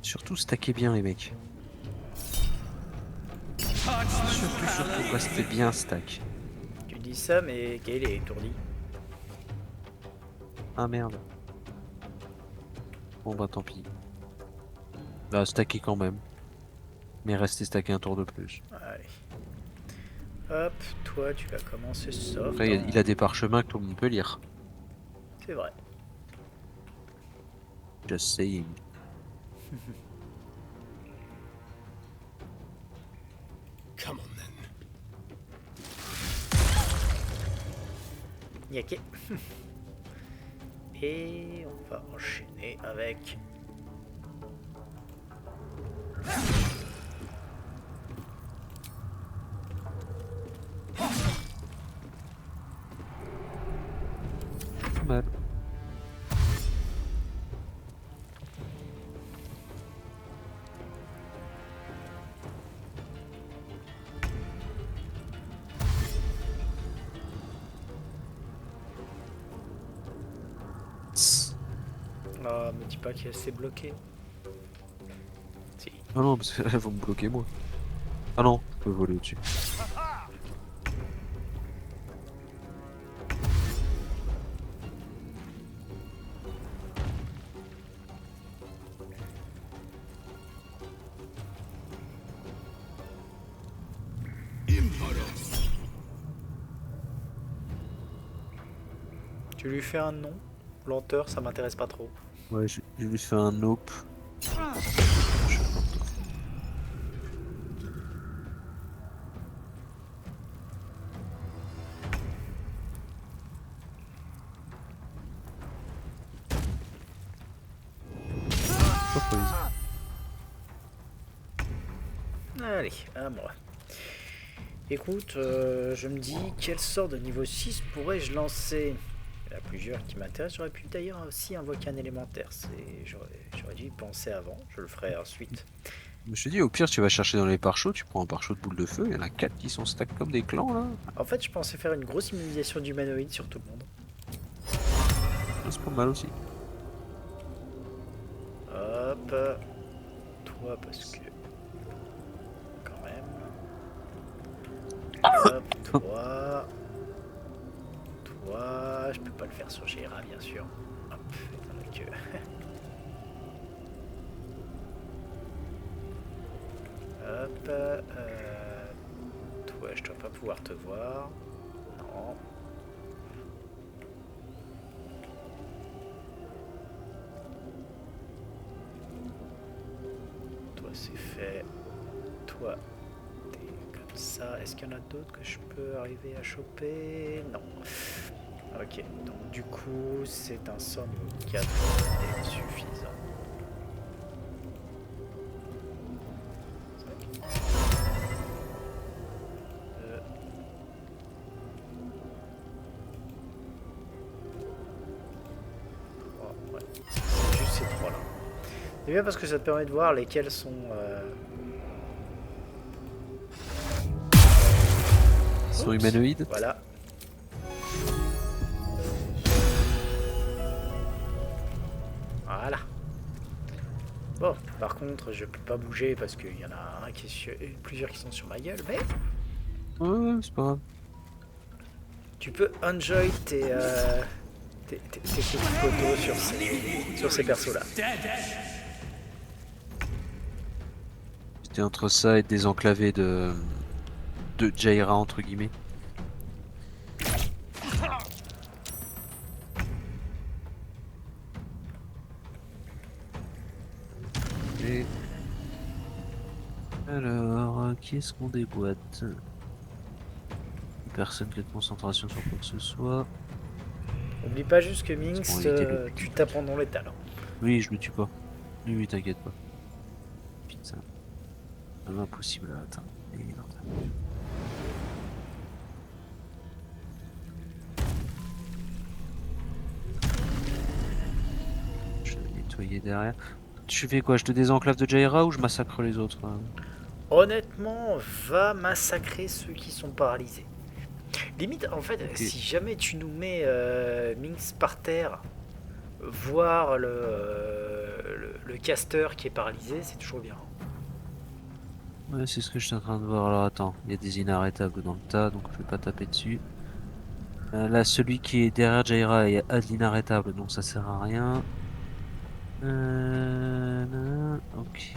Surtout stacker bien les mecs. Surtout quoi, c'était bien stack. Tu dis ça, mais Gaël est étourdi. Ah merde. Bon bah tant pis. Bah stacker quand même. Mais rester stacké un tour de plus. Allez. Hop, toi tu vas commencer soft. Après il a des parchemins que tout le monde peut lire. C'est vrai. Just saying. Come on then. Niaqué. Et on va enchaîner avec... Pas mal. Ah, me dis pas qu'il s'est bloqué. Si. Ah non, parce qu'elles vont me bloquer moi. Ah non, je peux voler au-dessus. Tu lui fais un nom. Lenteur, ça m'intéresse pas trop. Ouais, je lui fais un nope. Allez, à moi. Écoute, je me dis, quel sort de niveau 6 pourrais-je lancer? Il y en a plusieurs qui m'intéressent. J'aurais pu d'ailleurs aussi invoquer un élémentaire. J'aurais dû y penser avant. Je le ferai ensuite. Je te dis, au pire, tu vas chercher dans les pare-chots, tu prends un pare-chaud de boule de feu, il y en a 4 qui sont stack comme des clans là. En fait, je pensais faire une grosse immunisation d'humanoïdes sur tout le monde. C'est pas mal aussi. Hop. Toi, parce que... Quand même. Hop, toi. Toi. Je peux pas le faire sur Jaira, bien sûr. Hop, étant donné que... Hop. Toi, je dois pas pouvoir te voir. Non. Toi, c'est fait. Toi, t'es comme ça. Est-ce qu'il y en a d'autres que je peux arriver à choper? Non. Ok, donc du coup, c'est un sort niveau 4 et suffisant. C'est juste ces trois là. C'est bien parce que ça te permet de voir lesquels sont Humanoïdes. Voilà. Voilà. Bon, par contre, je peux pas bouger parce qu'il y en a un qui est plusieurs qui sont sur ma gueule, mais Ouais, c'est pas grave. tu peux enjoy tes petites photos sur ces persos là. J'étais entre ça et des enclavés de Jaira entre guillemets. Et... Alors, qui est-ce qu'on déboîte? Personne qui a de concentration sur quoi que ce soit. Oublie pas juste que Minx, Pour éviter le- tu tapes dans les talents. Oui, je le tue pas. Oui, t'inquiète pas. Putain. C'est impossible à atteindre. Merde. Je vais nettoyer derrière. Tu fais quoi? Je te désenclave de Jaira ou je massacre les autres? Honnêtement, va massacrer ceux qui sont paralysés. Limite, en fait, Ok. si jamais tu nous mets Minx par terre, voir le caster qui est paralysé, c'est toujours bien. Ouais, c'est ce que je suis en train de voir. Alors attends, il y a des inarrêtables dans le tas, donc je vais pas taper dessus. Là, celui qui est derrière Jaira, il y a de l'inarrêtable, donc ça sert à rien. Ok.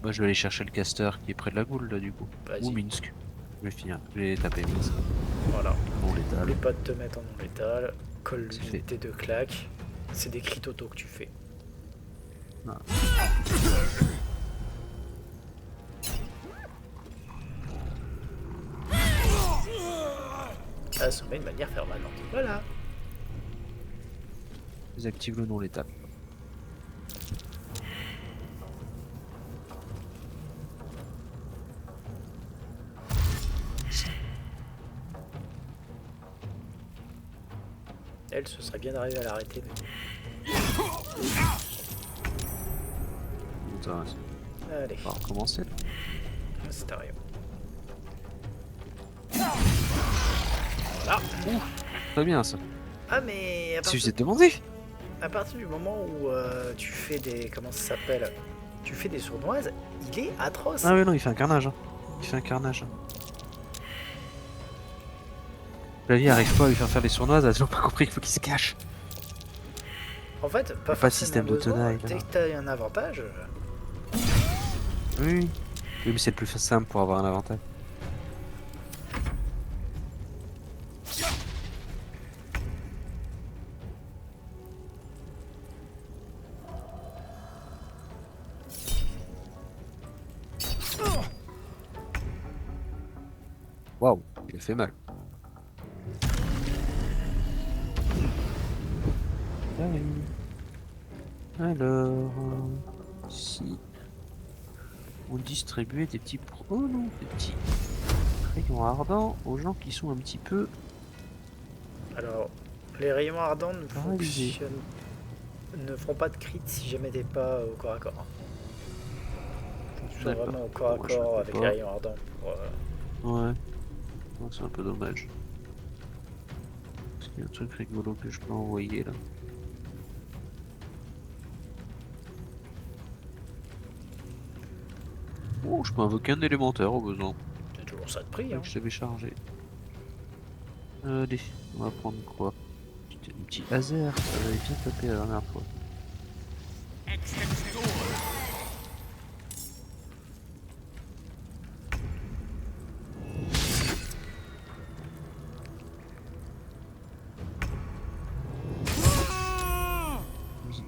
Bah, je vais aller chercher le caster qui est près de la goule là du coup. Vas-y. Ou Minsk. Je vais finir. Je vais taper Minsk. Voilà. Non létal. N'oublie pas de te mettre en non létal. Colle C'est fait. tes 2 claques. C'est des crit auto que tu fais. Ah. Assommer de manière permanente. Voilà. Désactive le non létal. Elle, ce serait bien d'arriver à l'arrêter. Mais... Intéressant. Allez. On va recommencer. C'est rien. Voilà. Très bien ça. Ah mais Si je t'ai demandé. à partir du moment où tu fais des... Comment ça s'appelle? Tu fais des sournoises, il est atroce. Ah ouais non, il fait un carnage. Hein. Il fait un carnage. La vie arrive pas à lui faire des sournoises, elle a toujours pas compris qu'il faut qu'il se cache. En fait, pas Pas de système forcément besoin. d'autodie, là. Dès que t'as un avantage... Oui. Oui, mais c'est le plus simple pour avoir un avantage. Waouh, il a fait mal. Alors, ici. ont distribué des petits oh non, des petits rayons ardents aux gens qui sont un petit peu. Alors, les rayons ardents ne paralysés. ne feront pas de crit si jamais t'es pas au corps à corps. Faut que tu sois vraiment au corps à corps avec les rayons ardents pour. Ouais. Oh, c'est un peu dommage. Parce qu'il y a un truc rigolo que je peux envoyer là. Oh, je peux invoquer un élémentaire au besoin. C'est toujours ça de prix, hein. Je t'avais chargé. Allez, on va prendre quoi? Un petit Azer, ça avait bien tapé la dernière fois.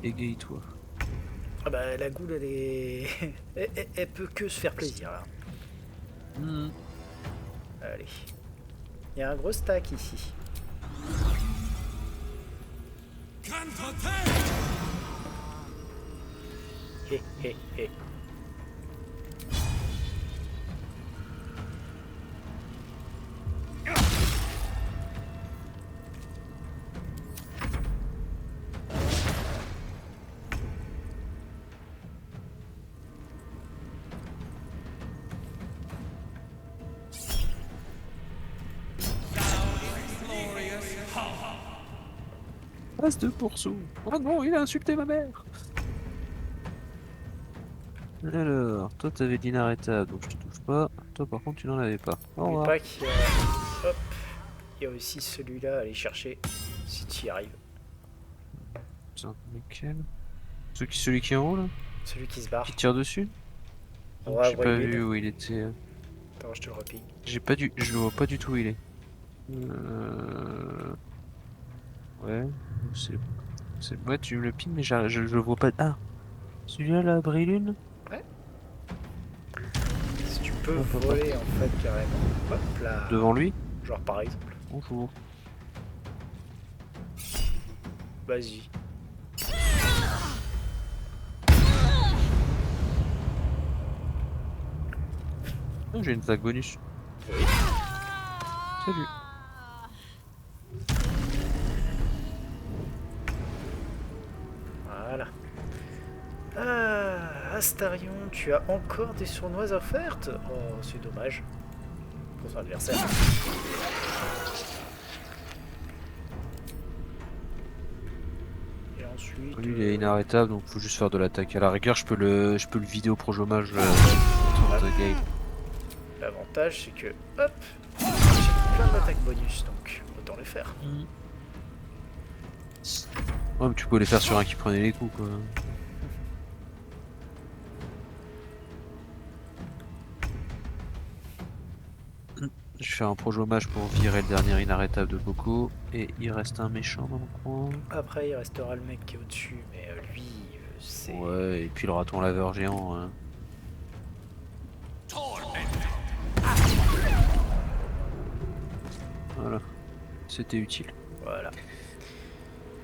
Égaye-toi. Ah bah la goule elle est. elle peut que se faire plaisir là. Allez. Il y a un gros stack ici. Hé hé hé. Passe de pourceau. Oh non, il a insulté ma mère. Alors, toi t'avais l'inarrêtable, donc je te touche pas. Toi par contre tu n'en avais pas. Au revoir. N'oublie pas qu'il y a... Hop. Il y a aussi celui-là à aller chercher si tu y arrives. Tiens, lequel? Celui qui est en haut là? Celui qui se barre. Qui tire dessus? Ouais, j'ai pas vu où il était. Attends, je te le repille. Je le vois pas du tout où il est. Ouais, ouais, tu me le piles, mais je le vois pas. Ah, celui-là, la Brilune. Ouais. Si tu peux voler en fait carrément. Hop là. Devant lui? Genre par exemple. Bonjour. Vas-y. Oh, j'ai une vague bonus. Oui. Salut. Voilà. Ah, Astarion, tu as encore des sournoises offertes? Oh, c'est dommage. Pour son adversaire. Et ensuite... Lui, il est inarrêtable, donc faut juste faire de l'attaque. À la rigueur, je peux le vidéo pro hommage de Gale. L'avantage, c'est que, hop, j'ai plein d'attaques bonus, donc autant les faire. Ouais, mais tu peux les faire sur un qui prenait les coups, quoi. Je fais un projet hommage pour virer le dernier inarrêtable de Coco, et il reste un méchant dans le coin. Après, il restera le mec qui est au-dessus, mais lui, c'est... Ouais, et puis le raton laveur géant. Hein. Voilà, c'était utile. Voilà.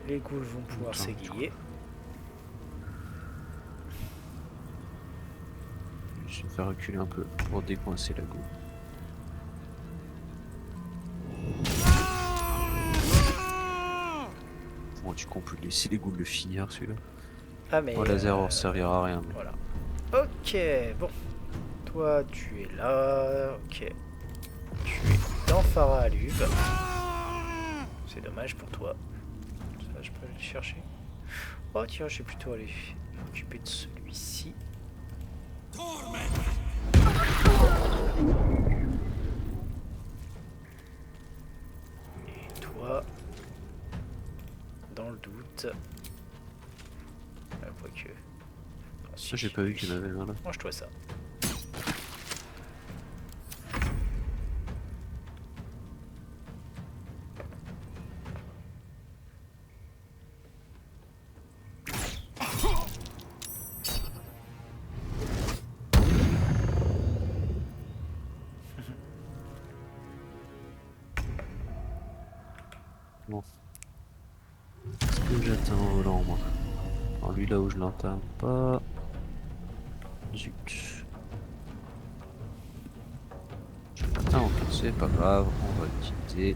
Les ghouls vont pouvoir s'aiguiller. Je vais faire reculer un peu pour décoincer la goule. Bon, du coup, on peut laisser les ghouls le finir celui-là. Ah, mais. Le laser ne servira à rien. Mais... Voilà. Ok, bon. Toi, tu es là. Ok. Tu es dans Phara Aluve. C'est dommage pour toi. Ça, je peux aller le chercher. Oh, tiens, je vais plutôt aller m'occuper de celui-ci. Et toi, dans le doute. Quoique. Ça, j'ai pas vu qu'il y en avait un là. Mange-toi ça. Bon. Est-ce que j'atteins en volant, moi? Alors lui, là où je l'entame pas... Zut. destin, ok, c'est pas grave, on va le quitter.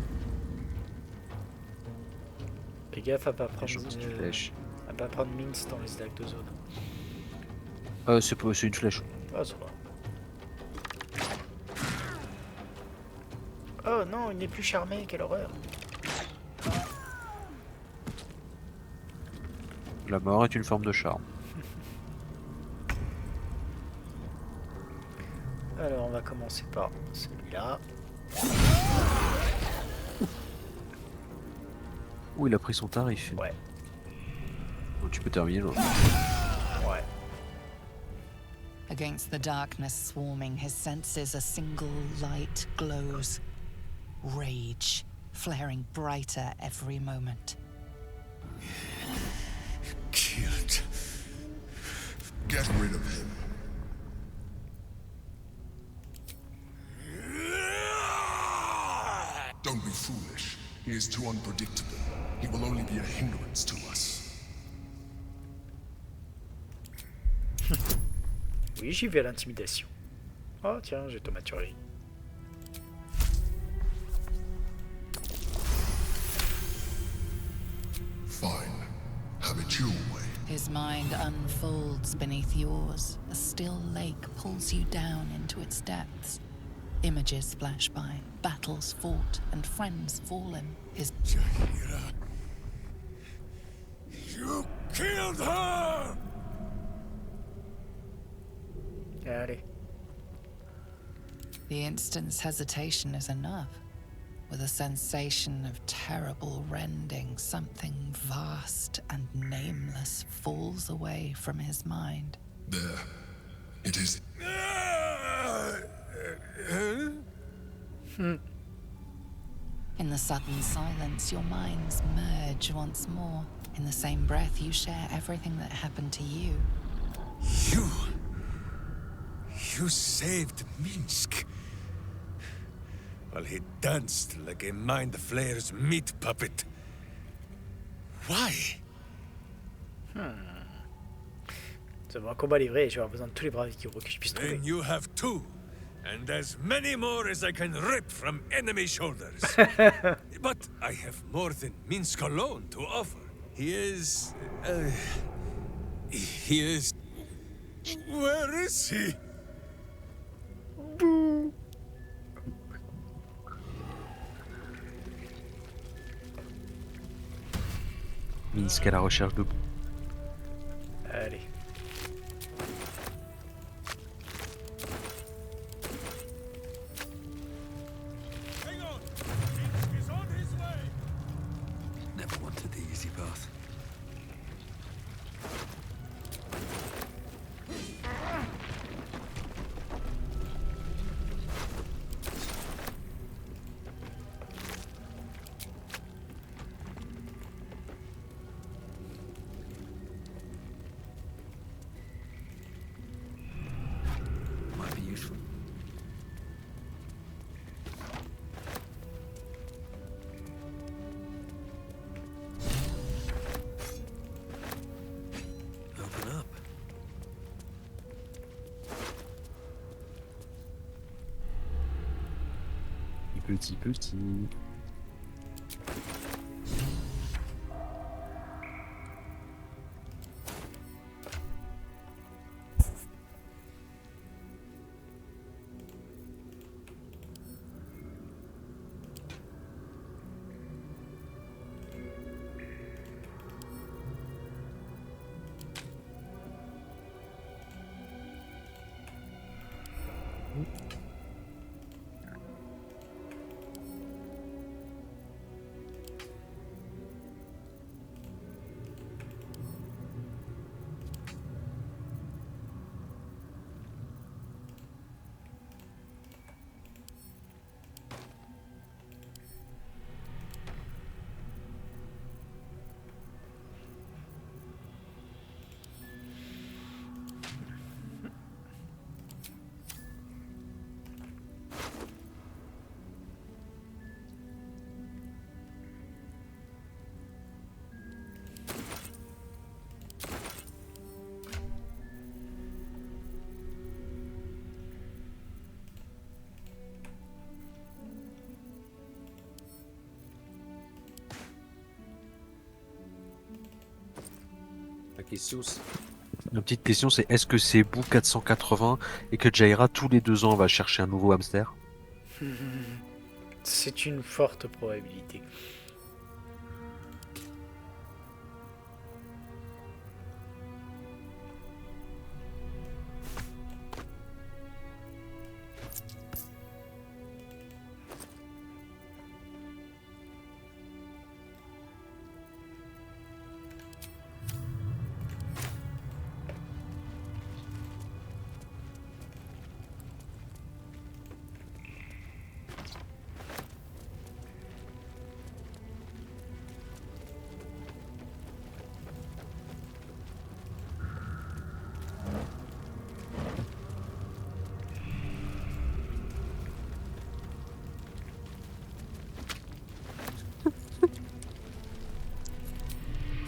Fais gaffe à pas prendre, Gentille flèche. à pas prendre Mince dans les lacs de zone. C'est une flèche. Ah, ça va. Oh non, il n'est plus charmé, quelle horreur. La mort est une forme de charme. Alors, on va commencer par celui-là. Ouh, il a pris son tarif. Ouais. Bon, tu peux terminer l'autre. Ouais. Against the darkness swarming, his senses a single light glows. Rage, flaring brighter every moment. Killed. Get rid of him. Don't be foolish. He is too unpredictable. He will only be a hindrance to us. Oui, j'y vais à l'intimidation. Oh tiens, j'ai thaumaturgie. Fine. Have it your way. His mind unfolds beneath yours. A still lake pulls you down into its depths. Images flash by, battles fought, and friends fallen. His Jaheira. You killed her! Allez. The instant's hesitation is enough. With a sensation of terrible rending, something vast and nameless falls away from his mind. There. It is. In the sudden silence, your minds merge once more. In the same breath, you share everything that happened to you. You saved Minsk. While he danced like a Mind Flayer's meat puppet. Why? Ça va un combat livré et je vais avoir besoin de tous les bras qui que je puisse trouver. Then you have two. And as many more as I can rip from enemy shoulders. But I have more than Minsk alone to offer. He is... Where is he? Boo! Minsk à la recherche de... Allez. Never wanted the easy path. Might be useful. Open up. Petit. La petite question, c'est est-ce que c'est Boo 480 et que Jaira, tous les 2 ans, va chercher un nouveau hamster? C'est une forte probabilité.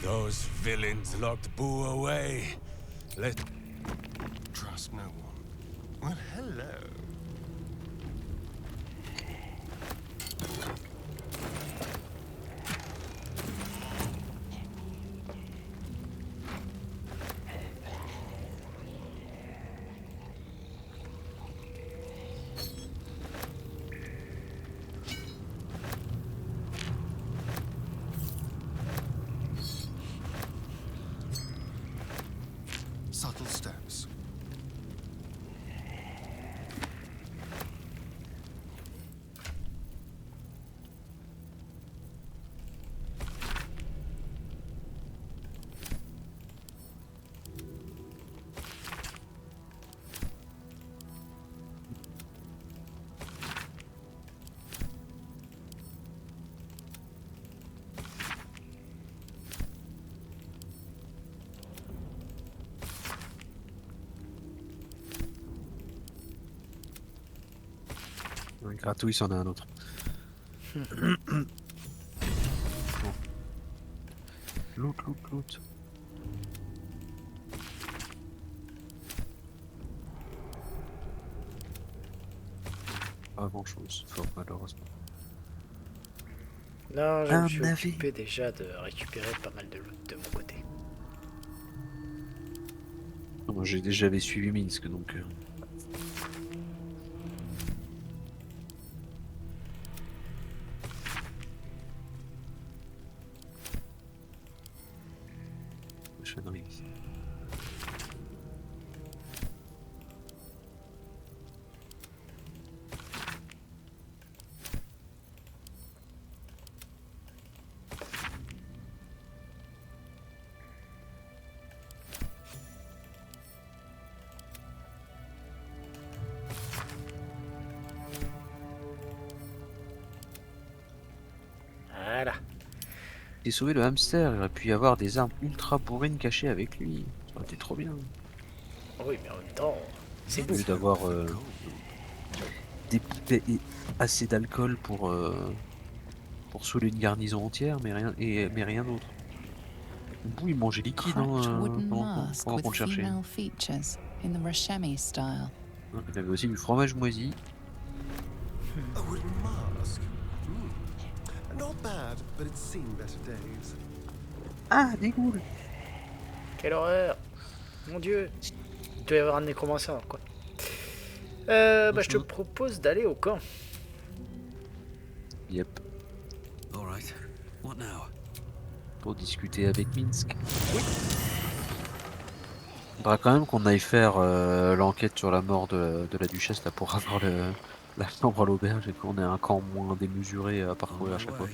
Those villains locked Boo away. Let Trust no one. Well, hello. Subtle steps. Gratouille, c'en a un autre. Bon. Loot. Pas grand chose, fort malheureusement. Non, je Un me suis navet. occupé déjà de récupérer pas mal de loot de mon côté. Moi, j'avais suivi Minsk, donc... Cochonnerie. Voilà. J'ai sauvé le hamster, il aurait pu y avoir des armes ultra bourrines cachées avec lui. Ça aurait été trop bien. Oui, mais en même temps, c'est Au beau. lieu d'avoir des bouteilles assez d'alcool pour saouler une garnison entière, mais rien d'autre. Au bout, il mangeait liquide Cracked wooden mask pendant with qu'on le cherchait. female features in the Rashemi style. Il avait aussi du fromage moisi. A wooden mask. Not bad, but it's seen better days. Ah, des goules. Quelle horreur! Mon dieu! Il doit y avoir un nécromancer, quoi. Bah, je te propose d'aller au camp. Yep. Alright. What now? Pour discuter avec Minsk. Oui. Il faudra quand même qu'on aille faire l'enquête sur la mort de la duchesse là pour avoir la chambre à l'auberge et qu'on ait un camp moins démesuré à parcourir à chaque fois.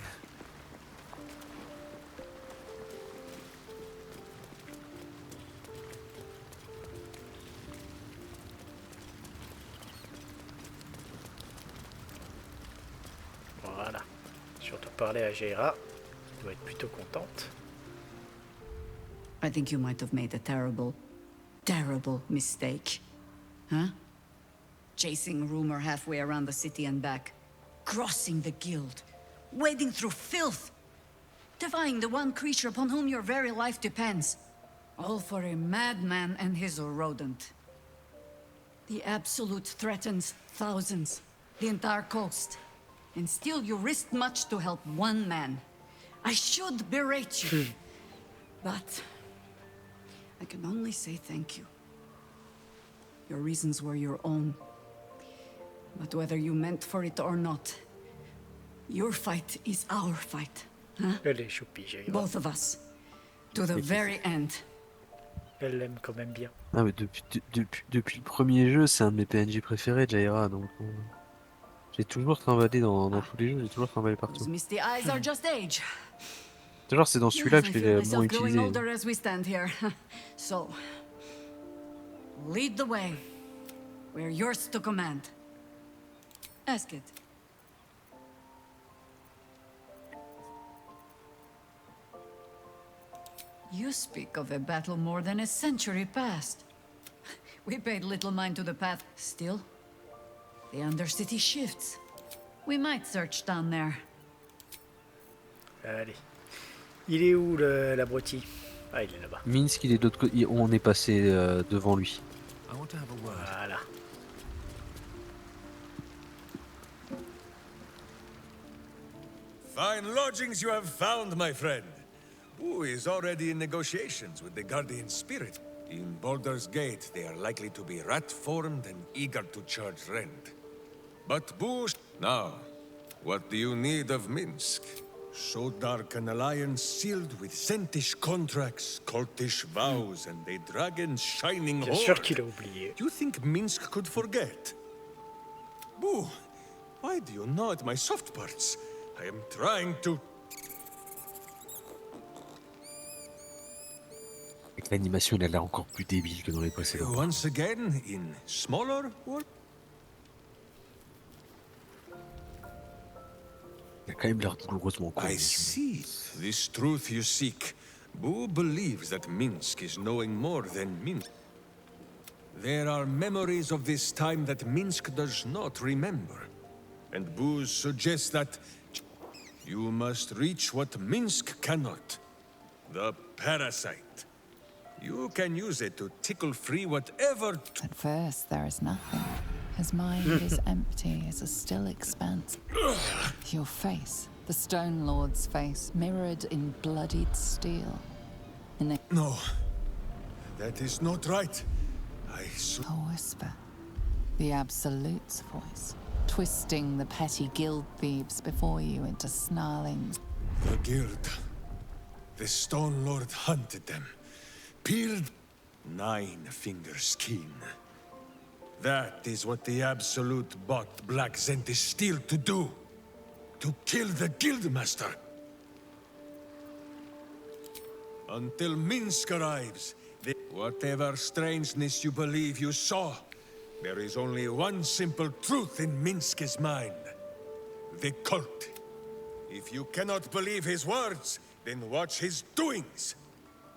Voilà. Surtout parler à Jaira. Elle doit être plutôt contente. I think you might have made a terrible, terrible mistake. Huh? Chasing rumor halfway around the city and back. Crossing the guild. Wading through filth. Defying the one creature upon whom your very life depends. All for a madman and his rodent. The Absolute threatens thousands. The entire coast. And still you risked much to help one man. I should berate you. But I can only say thank you. Your reasons were your own. But whether you meant for it or not, your fight is our fight. Huh? Elle est choupie, Jaira. Both of us. To the very end. Elle l'aime quand même bien. Ah, mais depuis le premier jeu, c'est un de mes PNJ préférés, Jaira, donc... j'ai toujours trimballé dans tous les jeux, j'ai toujours trimballé partout. Those misty eyes are just age. Toujours, c'est dans celui-là que Yes, je I l'ai feel le myself moins growing utilisé. older as we stand here. So, lead the way. We're yours to command. Ask it. You speak of a battle more than a century past. We paid little mind to the path. Still, the Undercity shifts. We might search down there. Allez. Il est où l'abruti? Ah, il est là-bas. Minsk, il est d'autre côté. On est passé devant lui. Voilà. Fine lodgings you have found, my friend. Who is already in negotiations with the Guardian Spirit. In Baldur's Gate, they are likely to be rat-formed and eager to charge rent. But Bush... Now, what do you need of Minsk? So dark an alliance sealed with Sentish contracts, cultish vows, and a dragon's shining Bien sûr horde. qu'il a oublié. You think Minsk could forget? Boo, why do you gnaw at my soft parts? I am trying to... Avec l'animation, elle a l'air encore plus débile que dans les précédents. Once again, in smaller work? Il a quand même l'air douloureusement con. I see. This truth you seek. Boo believes that Minsk is knowing more than Minsk. There are memories of this time that Minsk does not remember. And Boo suggests that you must reach what Minsk cannot. The parasite. You can use it to tickle free whatever... At first, there is nothing. His mind is empty as a still expanse. Your face, the Stone Lord's face, mirrored in bloodied steel. In the No, that is not right. a whisper, the Absolute's voice, twisting the petty guild thieves before you into snarlings. The guild. The Stone Lord hunted them. Peeled 9 fingers skin. That is what the Absolute bought Black Zentish Steel to do. To kill the Guildmaster. Until Minsk arrives, whatever strangeness you believe you saw, there is only one simple truth in Minsk's mind. The cult. If you cannot believe his words, then watch his doings.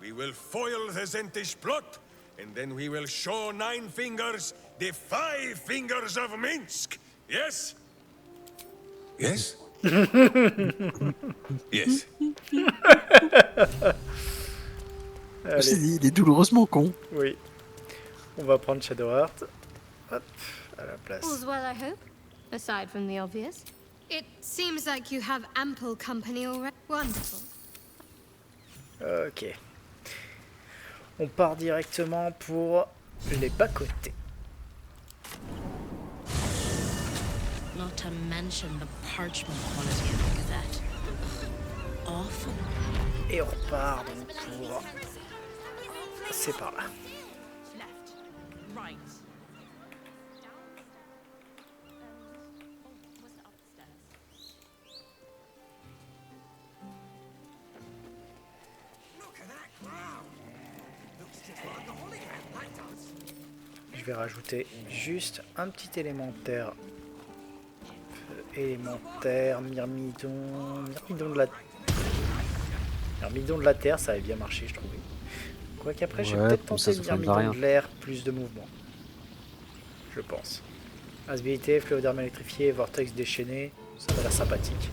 We will foil the Zentish plot, and then we will show 9 fingers the 5 fingers of Minsk. Yes? Yes? Yes. Allez. Il est douloureusement con. Oui. On va prendre Shadowheart. Hop, à la place. All's well, I hope, aside from the obvious. It seems like you have ample company already. Wonderful. Ok. On part directement pour les bas-côtés. Not to mention the parchment quality of the Gazette. Awful. Et on repart donc pour... C'est par là. Je vais rajouter juste un petit élémentaire. Myrmidon de la terre, ça avait bien marché, je trouvais. Quoique après, je vais peut-être tenter le Myrmidon de l'air, plus de mouvement. Je pense. Invisibilité, fléau d'armes électrifié, vortex déchaîné, ça va l'air sympathique.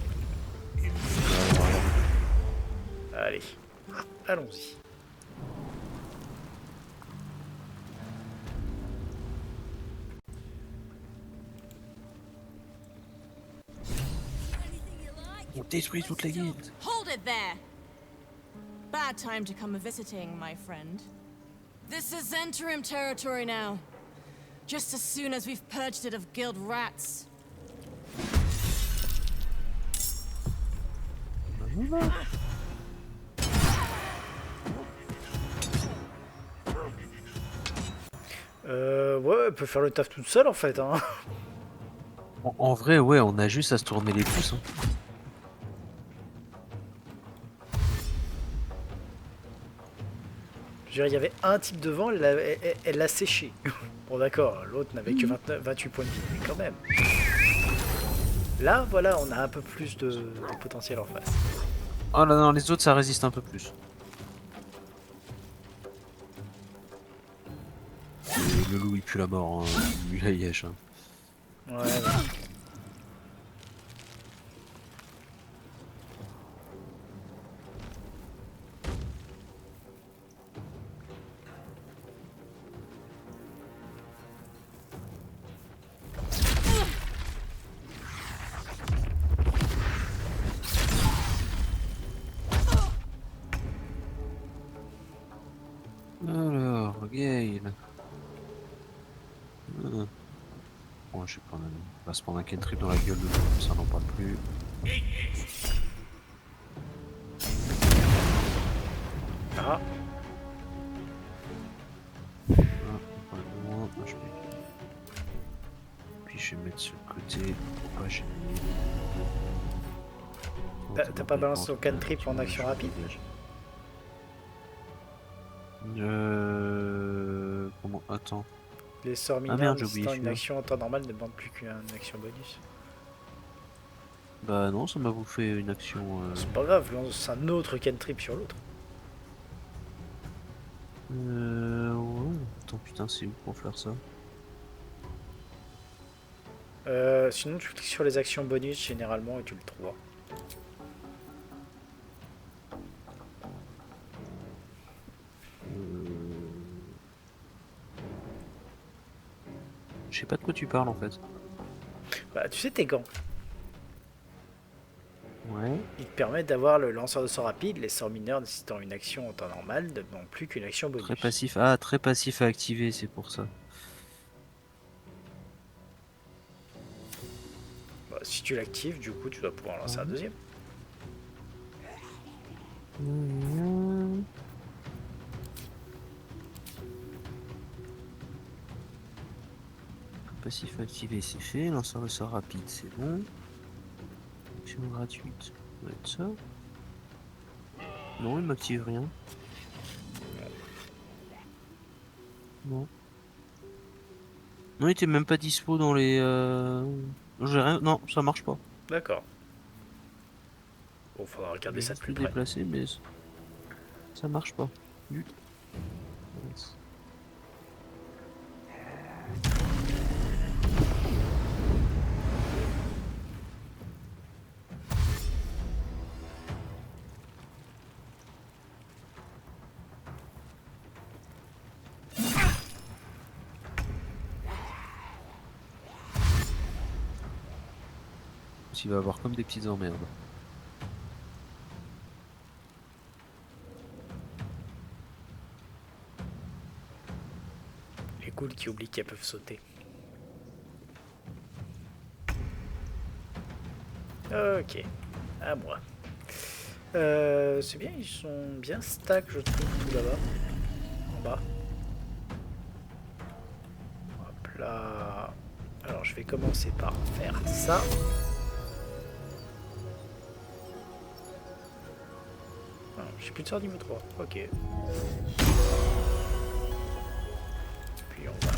Allez, allons-y. On détruit toute la guilde. Hold it there! Bad time to come a visiting, my friend. This is Zhentarim territory now. Just as soon as we've purged it of guild rats. Ouais, elle peut faire le taf toute seule en fait. Hein. En vrai, ouais, on a juste à se tourner les pouces. Hein. Je veux dire, il y avait un type devant, elle l'a séché. Bon d'accord, l'autre n'avait que 28 points de vie, mais quand même. Là, voilà, on a un peu plus de potentiel en face. Oh là non, les autres ça résiste un peu plus. Le loup il pue la mort, hein. Lui, il yèche. Hein. Ouais. Alors, Gale. Bon, je sais pas, on va se prendre un cantrip dans la gueule de l'autre, ça n'en parle plus. Ah. Pas loin. Puis je vais mettre sur le côté pour pas gêner. T'as pas balancé ton cantrip en action rapide? Comment? Attends. Les sorts mineurs merde, j'ai oublié nécessitant une action en temps normal ne demandent plus qu'une action bonus. Bah non, ça m'a bouffé une action. C'est pas grave, lance un autre cantrip sur l'autre. Ouais. Attends, putain, c'est où pour faire ça? Sinon, tu cliques sur les actions bonus généralement et tu le trouves. Je sais pas de quoi tu parles en fait. Bah, tu sais, tes gants. Ouais. Ils te permettent d'avoir le lanceur de sorts rapide, les sorts mineurs nécessitant une action en temps normal ne demandent plus qu'une action bonus. Très passif. Ah, très passif à activer, c'est pour ça. Bah, si tu l'actives, du coup, tu dois pouvoir lancer un deuxième. Passif activé, c'est fait. Lanceur de sort rapide, c'est bon. Action gratuite, ça doit être ça. Non, il m'active rien. Non. Non, il était même pas dispo dans les. J'ai rien. Non, ça marche pas. D'accord. Bon, faudra regarder ça de plus près. Déplacer, mais ça marche pas. Du tout. Il va avoir comme des petites emmerdes. Les ghouls qui oublient qu'elles peuvent sauter. Ok, à moi. C'est bien, ils sont bien stack, je trouve, tout là-bas. En bas. Hop là. Alors, je vais commencer par faire ça. J'ai plus de sort niveau 3, ok. Puis on va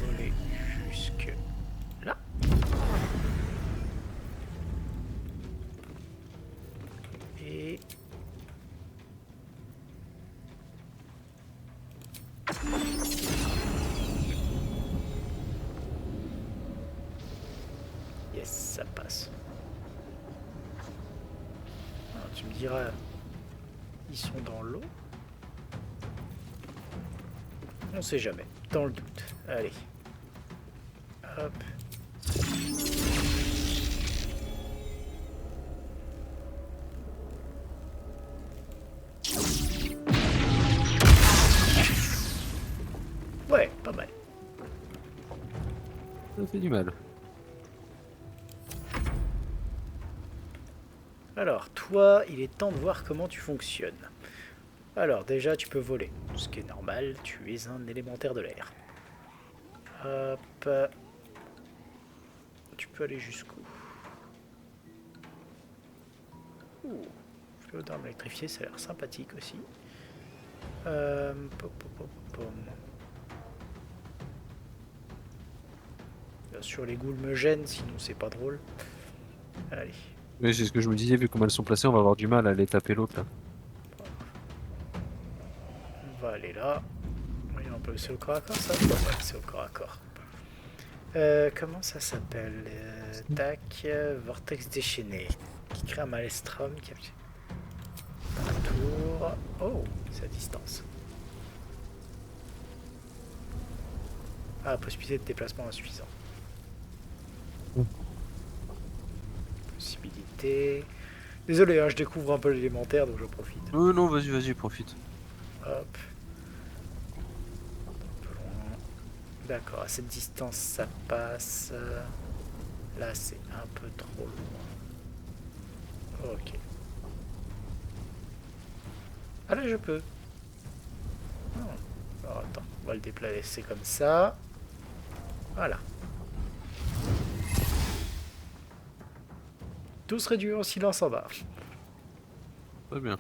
voler jusque là. Et... yes, ça passe. Alors, tu me diras... Ils sont dans l'eau. On sait jamais. Dans le doute. Allez. Hop. fait du mal. Alors, toi, il est temps de voir comment tu fonctionnes. Alors, déjà, tu peux voler. Ce qui est normal, tu es un élémentaire de l'air. Hop. Tu peux aller jusqu'où? Ouh. Flot d'armes électrifiées, ça a l'air sympathique aussi. Bien sûr, les ghouls me gênent, sinon c'est pas drôle. Allez. Oui, c'est ce que je me disais, vu comment elles sont placées, on va avoir du mal à aller taper l'autre là. On va aller là. Oui, on peut... C'est au corps à corps ça? Ouais, c'est au corps à corps. Comment ça s'appelle? Tac, vortex déchaîné. Qui crée un maelstrom qui a... Un tour. Oh, c'est à distance. Ah, possibilité de déplacement insuffisant. Possibilité. Désolé, hein, je découvre un peu l'élémentaire donc je profite. Non, vas-y, profite. Hop. Un peu loin. D'accord, à cette distance ça passe. Là c'est un peu trop loin. Ok. Ah là je peux. Non. Alors attends, on va le déplacer comme ça. Voilà. Tous réduits en silence en bas. Très bien.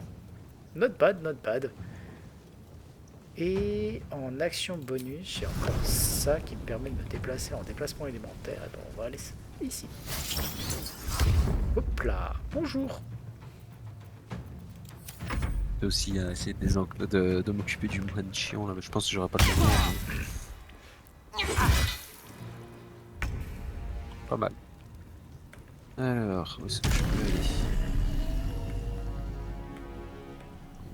Not bad, not bad. Et en action bonus, j'ai encore ça qui me permet de me déplacer en déplacement élémentaire. Et ben on va aller ici. Hop là. Bonjour. Et aussi essayer de m'occuper du moine chiant là, mais je pense que j'aurai pas le temps. Pas mal. Alors, où est-ce que je peux aller?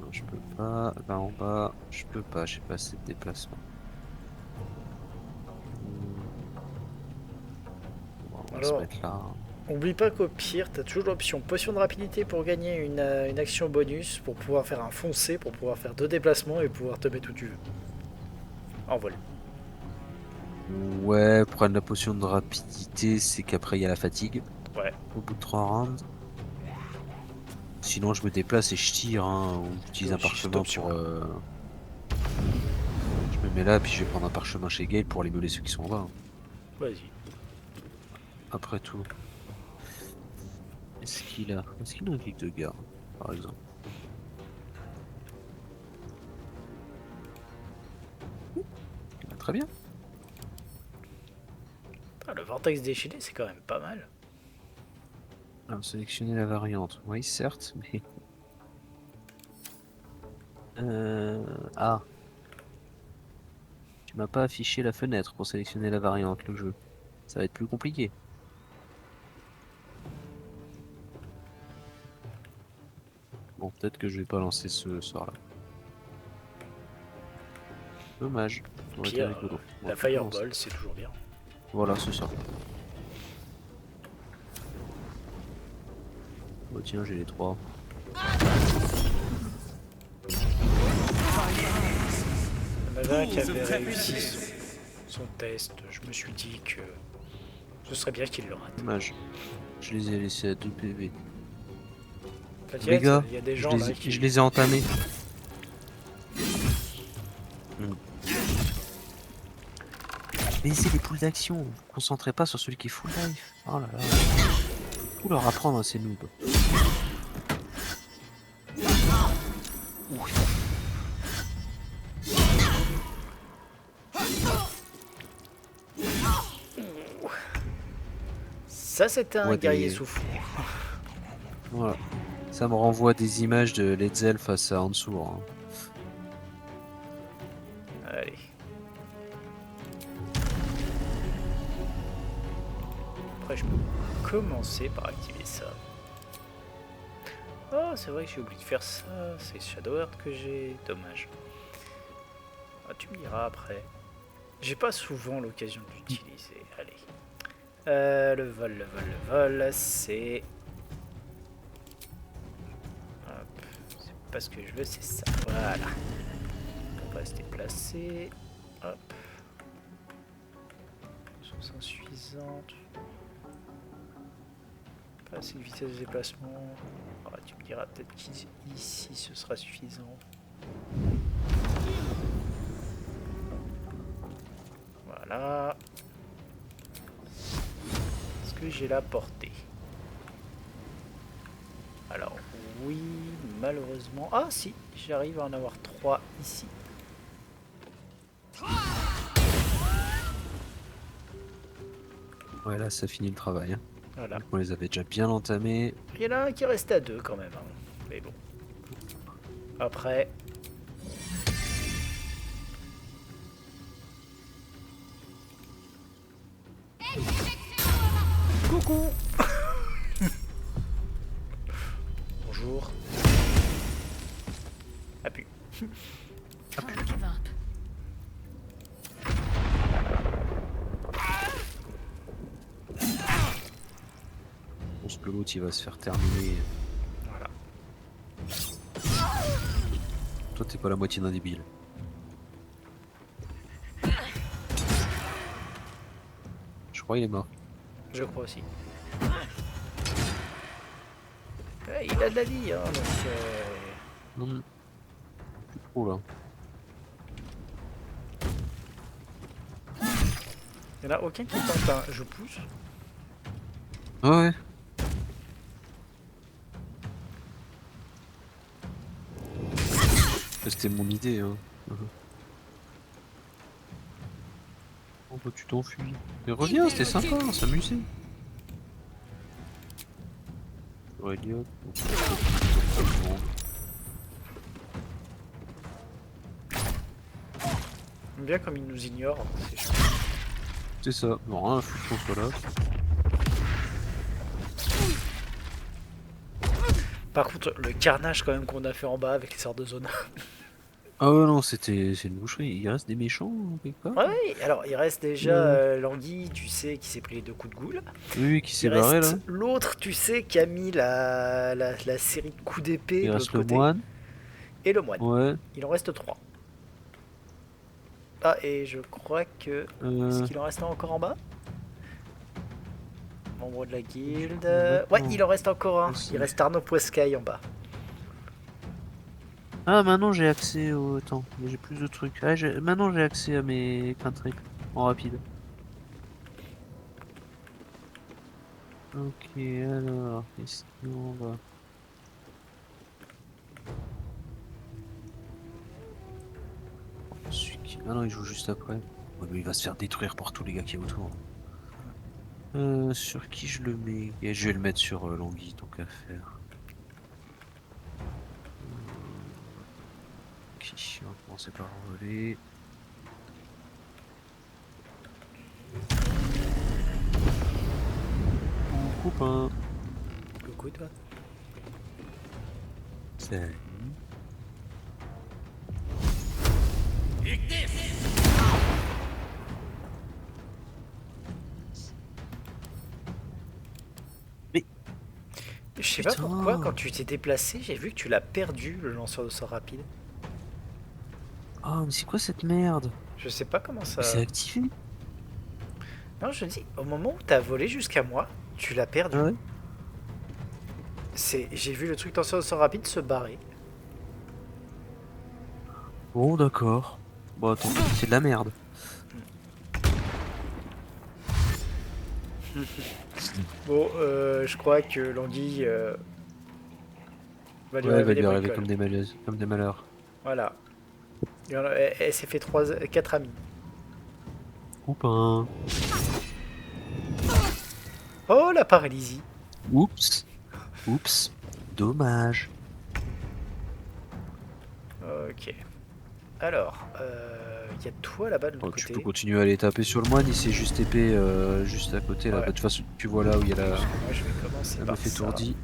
Non, je peux pas. Là en bas, je peux pas, j'ai pas assez de déplacement. Bon, on va Alors, se mettre là. oublie pas qu'au pire, tu as toujours l'option potion de rapidité pour gagner une action bonus, pour pouvoir faire un foncé, pour pouvoir faire 2 déplacements et pouvoir te mettre où tu veux. En vol. Ouais, prendre la potion de rapidité, c'est qu'après il y a la fatigue. Ouais. Au bout de 3 rounds. Sinon je me déplace et je tire, hein, ou j'utilise un parchemin pour... Je me mets là, puis je vais prendre un parchemin chez Gale pour aller meuler ceux qui sont en bas. Hein. Vas-y. Après tout. Est-ce qu'il a un clic de garde, par exemple? Très bien. Ah, le vortex déchaîné, c'est quand même pas mal. Alors, sélectionner la variante. Oui, certes, mais... Ah. Tu m'as pas affiché la fenêtre pour sélectionner la variante, le jeu. Ça va être plus compliqué. Bon, peut-être que je vais pas lancer ce soir-là. Dommage. Ça aurait été Pire, rigolo. Bon, la fireball, c'est toujours bien. Voilà, c'est ça. Oh tiens, j'ai les 3. Il y en avait un qui avait réussi son test. Je me suis dit que ce serait bien qu'il le rate. Dommage. Je les ai laissés à 2 PV. T'inquiète, Les gars, il y a des gens là qui... je les ai entamés. Laissez les poules d'action, vous vous concentrez pas sur celui qui est full life. Oh là là. Tout leur apprendre à ces noobs. Ça c'était un guerrier souffrant. Voilà. Ça me renvoie des images de Letzel face à Ansur. Hein. Allez. Après je peux commencer par activer ça. Oh c'est vrai que j'ai oublié de faire ça. C'est Shadow Heart que j'ai. Dommage. Ah, tu me diras après. J'ai pas souvent l'occasion de l'utiliser. Allez. Le vol, c'est... Hop. C'est pas ce que je veux, c'est ça. Voilà. On va se déplacer. Hop. Distance insuffisante. Pas assez de vitesse de déplacement. Ah, tu me diras peut-être qu'ici ce sera suffisant. Voilà. Est-ce que j'ai la portée? Alors, oui, malheureusement. Ah, si, j'arrive à en avoir 3 ici. Ouais, là, ça finit le travail. Hein. Voilà. On les avait déjà bien entamés. Il y en a un qui reste à 2 quand même. Hein. Mais bon. Après. Coucou. Bonjour. Appuie. Can't give up. Je pense que l'autre, il va se faire terminer. Voilà. Toi, t'es pas la moitié d'un débile. Je crois qu'il est mort. Je crois aussi. Ouais, il a de la vie, hein, donc... Non. Plus trop, là. Il n'y en a aucun qui tente un je pousse. Ah ouais. C'était mon idée, hein. Oh bah tu t'enfuis. Mais reviens, c'était sympa, on s'amusait. Elliot. J'aime bien comme il nous ignore, c'est chiant. C'est ça, non, rien à foutre qu'on soit là. Par contre, le carnage quand même qu'on a fait en bas avec les sorts de zone. Ah ouais, non, c'est une boucherie. Il reste des méchants quelque part? Ouais, alors il reste déjà l'anguille, tu sais, qui s'est pris les 2 coups de goule. Oui, qui s'est barré là. L'autre, tu sais, qui a mis la série de coups d'épée. Il de reste l'autre le côté. moine. Et le moine. Ouais. Il en reste 3. Ah, et je crois que... Est-ce qu'il en reste un encore en bas? Membre de la guilde... Ouais, il en reste encore un. Il reste Arnaud Poescaille en bas. Ah, maintenant j'ai accès au... Attends, j'ai plus de trucs. Ah, maintenant j'ai accès à mes cantrips en rapide. Ok, alors, qu'est-ce qu'on va... Ah non, il joue juste après. Ouais, mais il va se faire détruire par tous les gars qui est autour. Sur qui je le mets? Et je vais le mettre sur l'anguille, tant qu'à faire. Ok, on va commencer par voler. Copain. Coucou toi. Salut. Mais je sais pas pourquoi quand tu t'es déplacé, j'ai vu que tu l'as perdu le lanceur de sort rapide. Oh mais c'est quoi cette merde? Je sais pas comment ça... C'est activé? Non, je dis, au moment où t'as volé jusqu'à moi, tu l'as perdu. Ah ouais? J'ai vu le truc lanceur de sort rapide se barrer. Bon d'accord. Bon attends, c'est de la merde. Bon, je crois que l'anguille va lui Ouais, va lui bricoles. arriver comme des malheurs. Voilà. Elle s'est fait 4 amis. Copain. Oh, la paralysie. Oups. Oups. Dommage. Ok. Alors, il y a toi là-bas de l'autre côté. Tu peux continuer à aller taper sur le moine, il s'est juste épée juste à côté là. Ouais. Bah, de toute façon, tu vois là où il y a la. Moi, je vais commencer Elle par m'a fait ça. tourdi.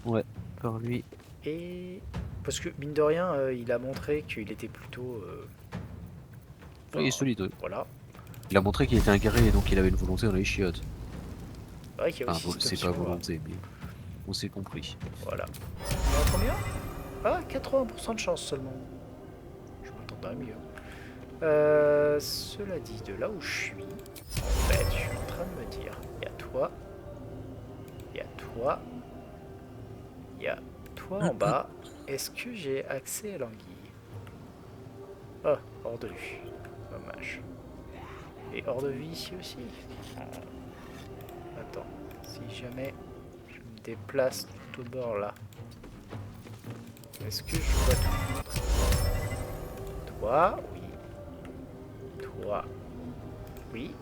Ouais, par lui. Et parce que mine de rien, il a montré qu'il était plutôt. Il est solide. Ouais. Voilà. Il a montré qu'il était un guerrier, donc il avait une volonté dans les chiottes. Ouais, qu'il y a Enfin, aussi cette c'est pas option-là. volonté, mais on s'est compris. Voilà. On a combien? Ah, 80% de chance seulement. Je m'attendais à mieux. Cela dit, de là où je suis, En fait, je suis en train de me dire, il y a toi, il y a toi, il y a toi en bas. Est-ce que j'ai accès à l'anguille? Oh, hors de vue. Dommage. Et hors de vue ici aussi. Attends, si jamais je me déplace tout au bord là, est-ce que je vois tout? Toi, oui. Toi, oui.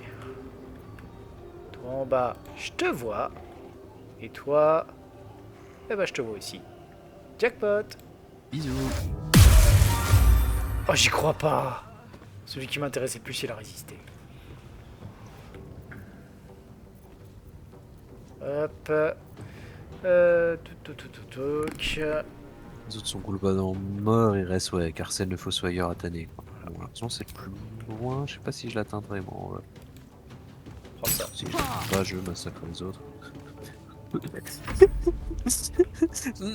Toi en bas, je te vois. Et toi, eh ben je te vois aussi. Jackpot. Bisous. Oh, j'y crois pas. Celui qui m'intéressait le plus, il a résisté. Hop. Les autres sont globalement morts, il reste ouais, Carcel le Fossoyeur à tanner. Bon, l'impression c'est le plus loin, je sais pas si je l'atteindrai moi. Ouais. Prends ça. Si je l'atteins pas, je massacre les autres.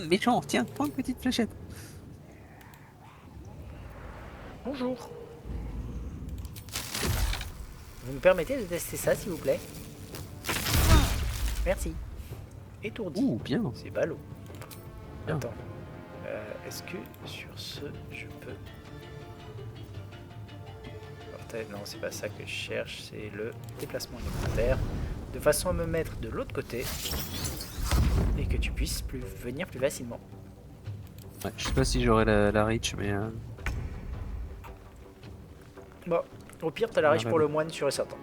Méchant, tiens, prends une petite fléchette. Bonjour. Vous me permettez de tester ça, s'il vous plaît? Merci. Étourdi. Ouh, bien. C'est ballot. Bien. Attends. Est-ce que sur ce, je peux... Non, c'est pas ça que je cherche, c'est le déplacement élémentaire. De façon à me mettre de l'autre côté. Et que tu puisses venir plus facilement. Ouais, je sais pas si j'aurai la reach, mais... Bon, au pire, t'as la riche pour le moine, sûr et certain.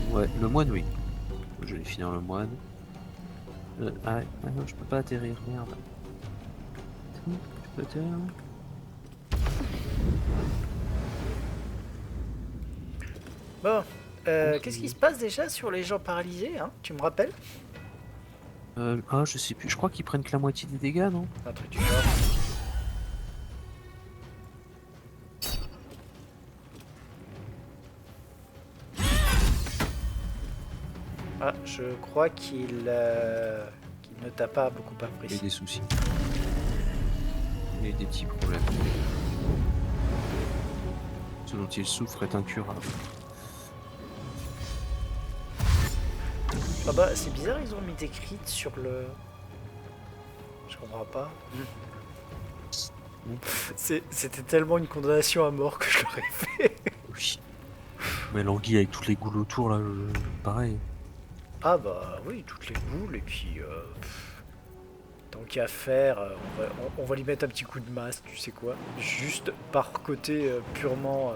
Ouais, le moine, oui. Je vais finir le moine. Ah non, je peux pas atterrir, merde. Je peux atterrir. Bon, qu'est-ce qui se passe déjà sur les gens paralysés, hein? Tu me rappelles? Ah, je sais plus, je crois qu'ils prennent que la moitié des dégâts, non? Un truc du genre. Ah, je crois qu'il ne t'a pas beaucoup Il y a apprécié. des soucis. Il y a des petits problèmes. Ce dont il souffre est incurable. Ah bah, c'est bizarre, ils ont mis des crits sur le... Je comprends pas. C'était tellement une condamnation à mort que je l'aurais fait. Oui. Mais l'anguille avec toutes les goules autour, là, pareil. Ah bah oui, toutes les boules, et puis... tant qu'à faire, on va lui mettre un petit coup de masse, tu sais quoi. Juste par côté purement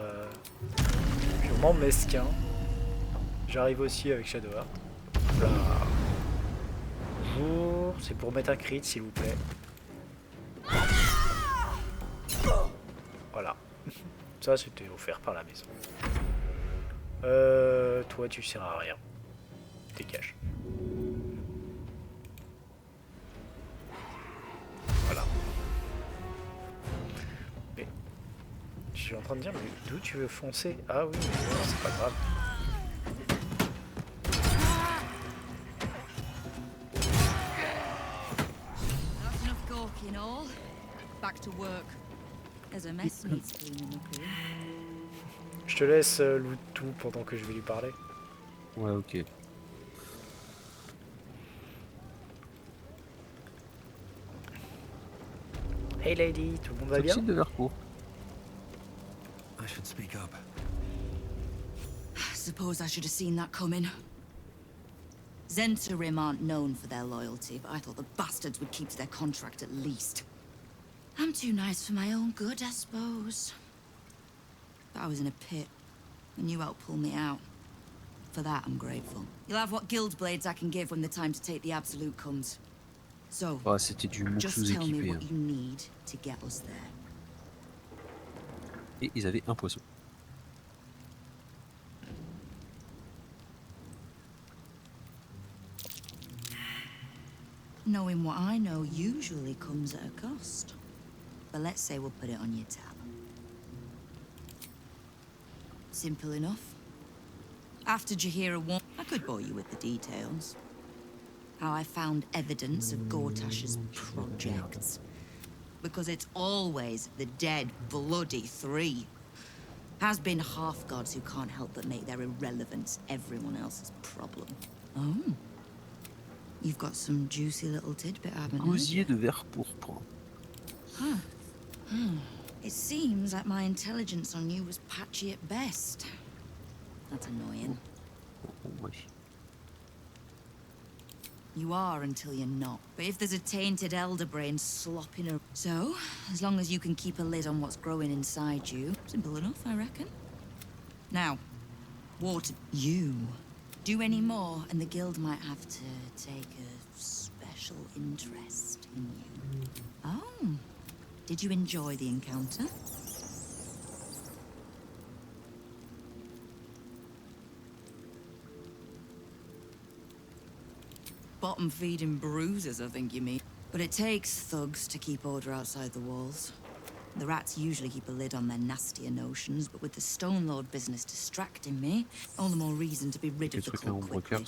mesquin. J'arrive aussi avec Shadowheart. Là. Bonjour, c'est pour mettre un crit, s'il vous plaît. Voilà. Ça, c'était offert par la maison. Toi, tu sers à rien. Dégage. Voilà. Mais je suis en train de dire, mais d'où tu veux foncer? Ah oui, mais c'est pas grave. Je te laisse loot tout pendant que je vais lui parler. Ouais, ok. Hey lady, tout le monde va bien? De Vercourt. I should speak up. Suppose I should have seen that coming. Zentarim aren't known for their loyalty, but I thought the bastards would keep to their contract at least. I'm too nice for my own good, I suppose. But I was in a pit, and you helped pull me out. For that, I'm grateful. You'll have what guild blades I can give when the time to take the Absolute comes. So, Ah, c'était du mou just tell me what you need to get us there. Et ils avaient un poisson. Knowing what I know usually comes at a cost. But let's say we'll put it on your tab. Simple enough. After Jaheira won, I could bore you with the details. How I found evidence of Gortash's projects. Because it's always the dead bloody three. Has been half-gods who can't help but make their irrelevance everyone else's problem. Oh. You've got some juicy little tidbit, haven't you? Gosier de verre pourpre. Huh. It seems like my intelligence on you was patchy at best. That's annoying. You are until you're not. But if there's a tainted elder brain slopping around... So, as long as you can keep a lid on what's growing inside you, simple enough, I reckon. Now, water... You. Do any more, and the guild might have to take a special interest in you. Oh. Did you enjoy the encounter? Bottom-feeding bruisers, I think you mean. But it takes thugs to keep order outside the walls. The rats usually keep a lid on their nastier notions, but with the Stone Lord business distracting me, all the more reason to be rid of the cult quickly.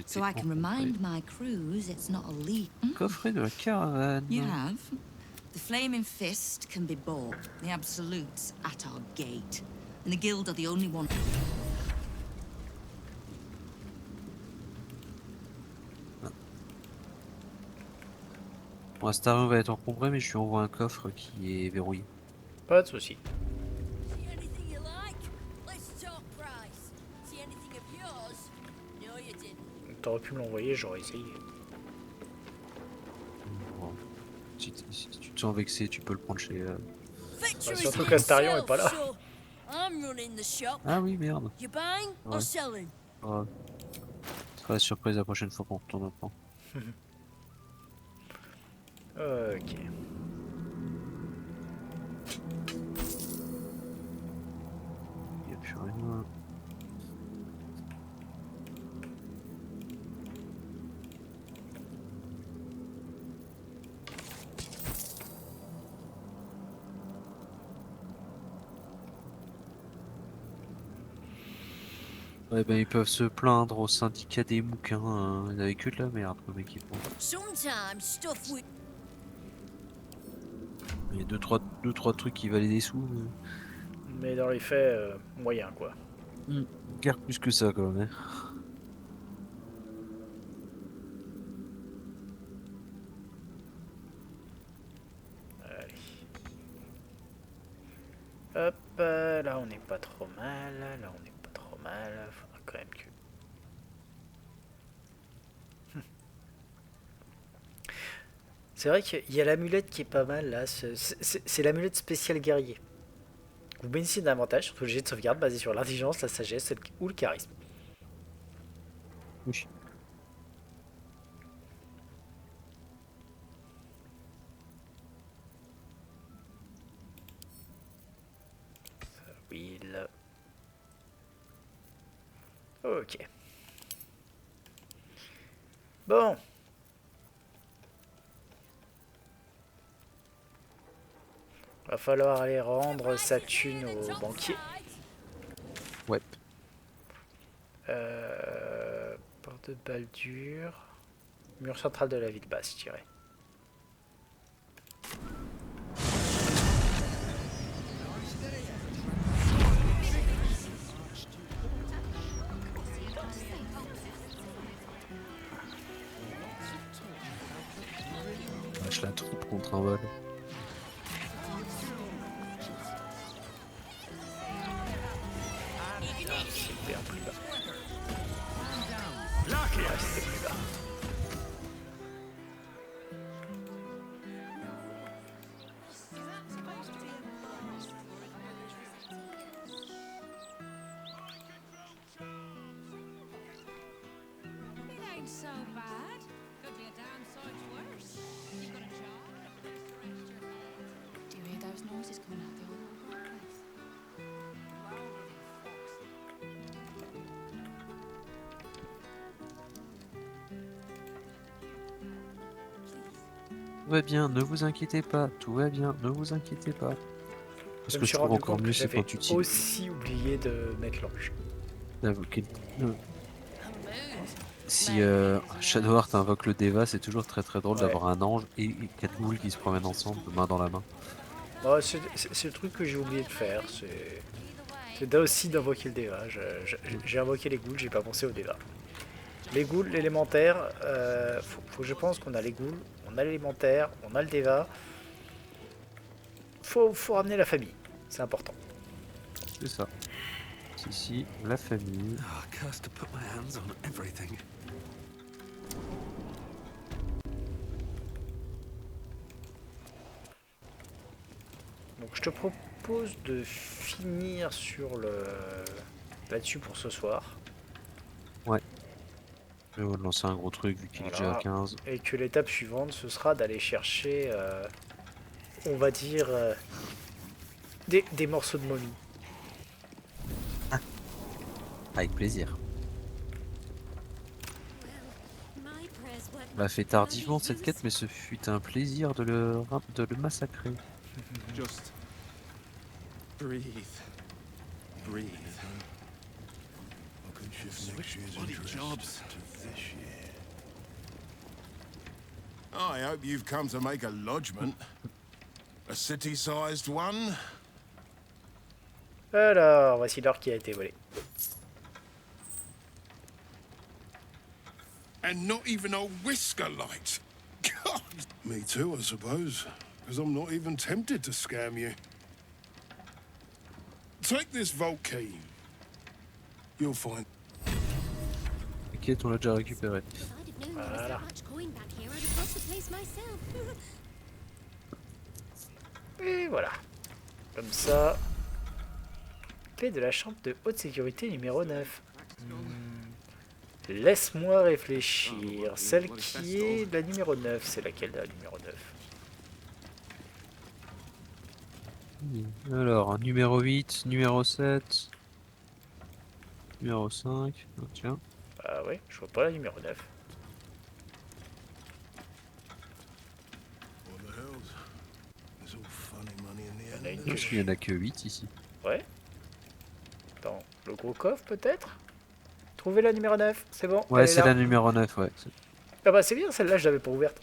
So I can remind my crews it's not a leak. Coffret de la caravane. You have. The Flaming Fist can be bought. The Absolutes at our gate. And the Guild are the only one... Bon, Astarion va être encombré, mais je lui envoie un coffre qui est verrouillé. Pas de soucis. T'aurais pu me l'envoyer, j'aurais essayé. Bon. Si tu te sens vexé, tu peux le prendre chez... Bah, surtout qu'Astarion est pas là. Ah oui, merde. You buying Ouais. or selling? Ouais. Ce sera la surprise la prochaine fois qu'on retourne au camp. Ok. Il n'y a plus rien. Ouais, ben ils peuvent se plaindre au syndicat des bouquins, hein. Ils avaient que de la merde comme équipement. Sometimes stuff we... Il y a deux trois trucs qui valaient des sous. Mais dans les faits, moyen quoi. Guère plus que ça quand même. Allez. Hop, là on n'est pas trop mal, là on n'est pas trop mal. Faudra quand même que... C'est vrai qu'il y a l'amulette qui est pas mal là, c'est l'amulette spéciale guerrier. Vous bénéficiez d'un avantage, surtout le jet de sauvegarde basé sur l'intelligence, la sagesse ou le charisme. Oui. Will. Ok. Bon. Va falloir aller rendre sa thune au banquier. Ouais. Porte de Baldur. Mur central de la ville basse, je dirais. Je la trouve contre un vol. Super plus bas. Ouais, c'était plus bas. It ain't so bad. Could be a damn sight worse. You got a job? Do you hear those noises coming out the old place? Tout va bien, ne vous inquiétez pas. Tout va bien, ne vous inquiétez pas. Parce que je trouve encore mieux, c'est quand tu tires. aussi oublié de mettre l'ange. Si Shadowheart invoque le Deva, c'est toujours très drôle d'avoir un ange et 4 boules qui se promènent ensemble, main dans la main. Bon, c'est le truc que j'ai oublié de faire. C'est Je dois aussi d'invoquer le Deva. J'ai invoqué les ghouls, j'ai pas pensé au Deva. Les ghouls, l'élémentaire, faut que je pense qu'on a les ghouls, on a l'élémentaire, on a le Deva. Faut ramener la famille, c'est important. C'est ça. Ici, la famille. Ah, cursed to put my hands on everything. Donc je te propose de finir sur le là-dessus pour ce soir. Ouais. Je vais lancer un gros truc vu qu'il est déjà à 15. Et que l'étape suivante, ce sera d'aller chercher, on va dire, des morceaux de momie. Avec plaisir. On l'a fait tardivement cette quête, mais ce fut un plaisir de le massacrer. Just breathe. Breathe. Switch bloody jobs. I hope you've come to make a lodgment. A city-sized one? Alors, voici l'or qui a été volé. And not even a whisker light. God. Me too, I suppose. Because I'm not even tempted to scam you. Take this vault key. You'll find... T'inquiète, on l'a déjà récupéré. Voilà. Et voilà. Comme ça. Clé de la chambre de haute sécurité numéro 9. Laisse-moi réfléchir. Celle qui est la numéro 9, c'est laquelle la numéro 9? Alors, numéro 8, numéro 7, numéro 5, oh, tiens. Ah ouais, je vois pas la numéro 9. Parce qu'il n'y en a que 8 ici. Ouais. Attends, le gros coffre peut-être? Trouvez la numéro 9, c'est bon. Ouais, c'est la numéro 9, ouais. Ah bah c'est bien, celle-là je l'avais pas ouverte.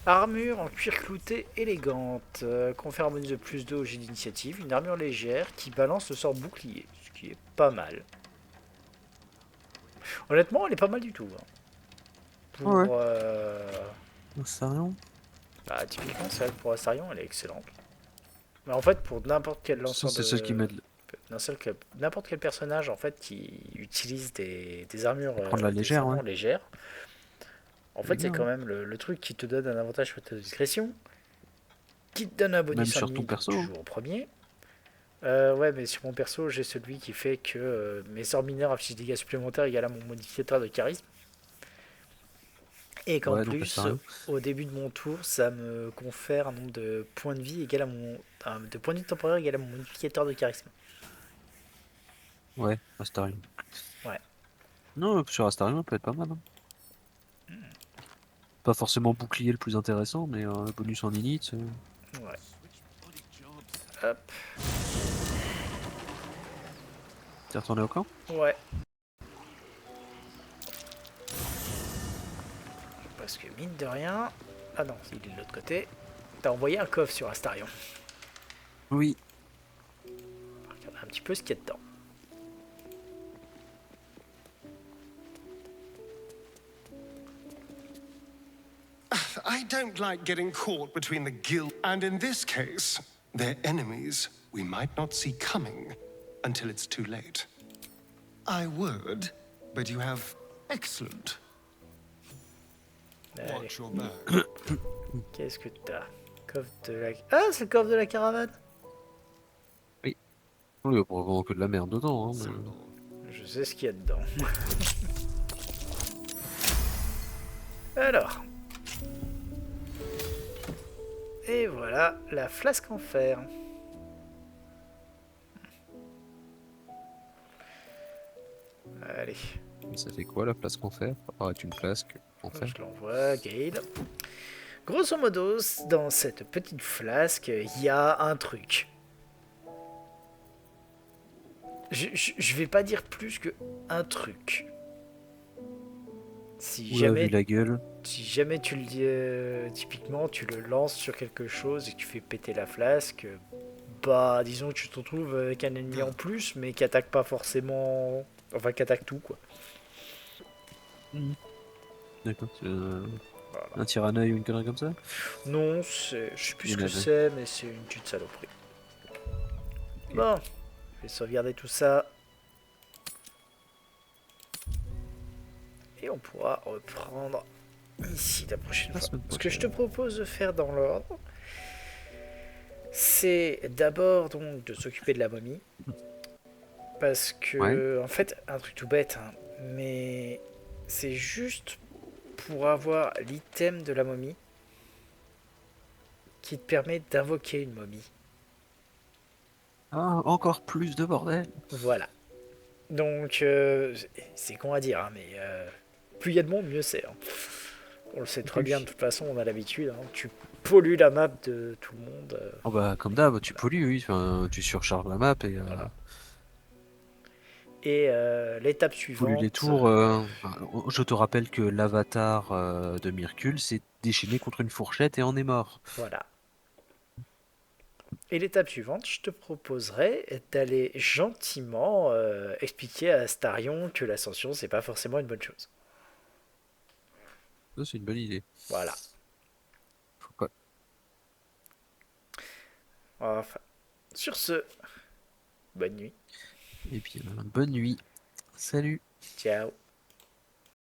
Armure en cuir clouté élégante. Confère un bonus de plus 2 au jet d'initiative. Une armure légère qui balance le sort bouclier. Ce qui est pas mal. Honnêtement, elle est pas mal du tout. Hein. Pour... Astarion Bah, typiquement, celle pour Astarion, elle est excellente. Mais en fait, pour n'importe quel lanceur c'est celle qui m'aide. N'importe quel personnage en fait qui utilise des armures Prendre la légère, ouais. légères. En fait, c'est quand même le truc qui te donne un avantage sur ta discrétion, qui te donne un bonus sur ton perso. Tu joues en premier. Ouais, mais sur mon perso, j'ai celui qui fait que mes sorts mineurs affichent des dégâts supplémentaires égal à mon modificateur de charisme. Et qu'en plus, au début de mon tour, ça me confère un nombre de points de vie égal à mon de points de vie temporaires égal à mon modificateur de charisme. Ouais, Astarion. Ouais. Non, sur Astarion, ça peut être pas mal. Hein. Pas forcément bouclier le plus intéressant, mais bonus en init. Ouais. Hop. T'es retourné au camp? Ouais. Parce que mine de rien... Ah non, il est de l'autre côté. T'as envoyé un coffre sur Astarion. Oui. On va regarder un petit peu ce qu'il y a dedans. I don't like getting caught between the guild and, in this case, their enemies we might not see coming until it's too late. I would, but you have excellent. Watch your back. Qu'est-ce que t'as? Coffre de la... Ah, c'est le coffre de la caravane. Oui. Il n'y a pas vraiment que de la merde dedans. Hein, mais... Je sais ce qu'il y a dedans. Alors... Et voilà, la flasque en fer. Allez. Ça fait quoi la flasque en fer? Apparaît une flasque en fer. Je l'envoie, Gale. Grosso modo, dans cette petite flasque, il y a un truc. Je vais pas dire plus que un truc. Si Oula, jamais, vu la gueule. si jamais tu le dis, typiquement, tu le lances sur quelque chose et que tu fais péter la flasque, bah, disons que tu te retrouves avec un ennemi en plus, mais qui attaque pas forcément. Enfin, qui attaque tout, quoi. D'accord. Un tir à l'œil ou une connerie comme ça? Non, je sais plus Il y ce en que avait. c'est, mais c'est une petite saloperie. Bon, je vais sauvegarder tout ça. Et on pourra reprendre ici la prochaine fois. Ce que je te propose de faire dans l'ordre, c'est d'abord donc de s'occuper de la momie. Parce que, en fait, un truc tout bête, hein, mais c'est juste pour avoir l'item de la momie qui te permet d'invoquer une momie. Ah, encore plus de bordel. Voilà. Donc, c'est con à dire, hein, mais plus il y a de monde, mieux c'est. Hein. On le sait très bien, de toute façon, on a l'habitude. Hein. Tu pollues la map de tout le monde. Oh bah, comme d'hab, tu pollues, oui. Enfin, tu surcharges la map et Et l'étape pollues les suivante. tours. Je te rappelle que l'avatar de Myrkul s'est déchaîné contre une fourchette et en est mort. Voilà. Et l'étape suivante, je te proposerais d'aller gentiment expliquer à Astarion que l'ascension, c'est pas forcément une bonne chose. Ça, c'est une bonne idée. Voilà. Faut pas. Enfin, sur ce, bonne nuit. Et puis, bonne nuit. Salut. Ciao.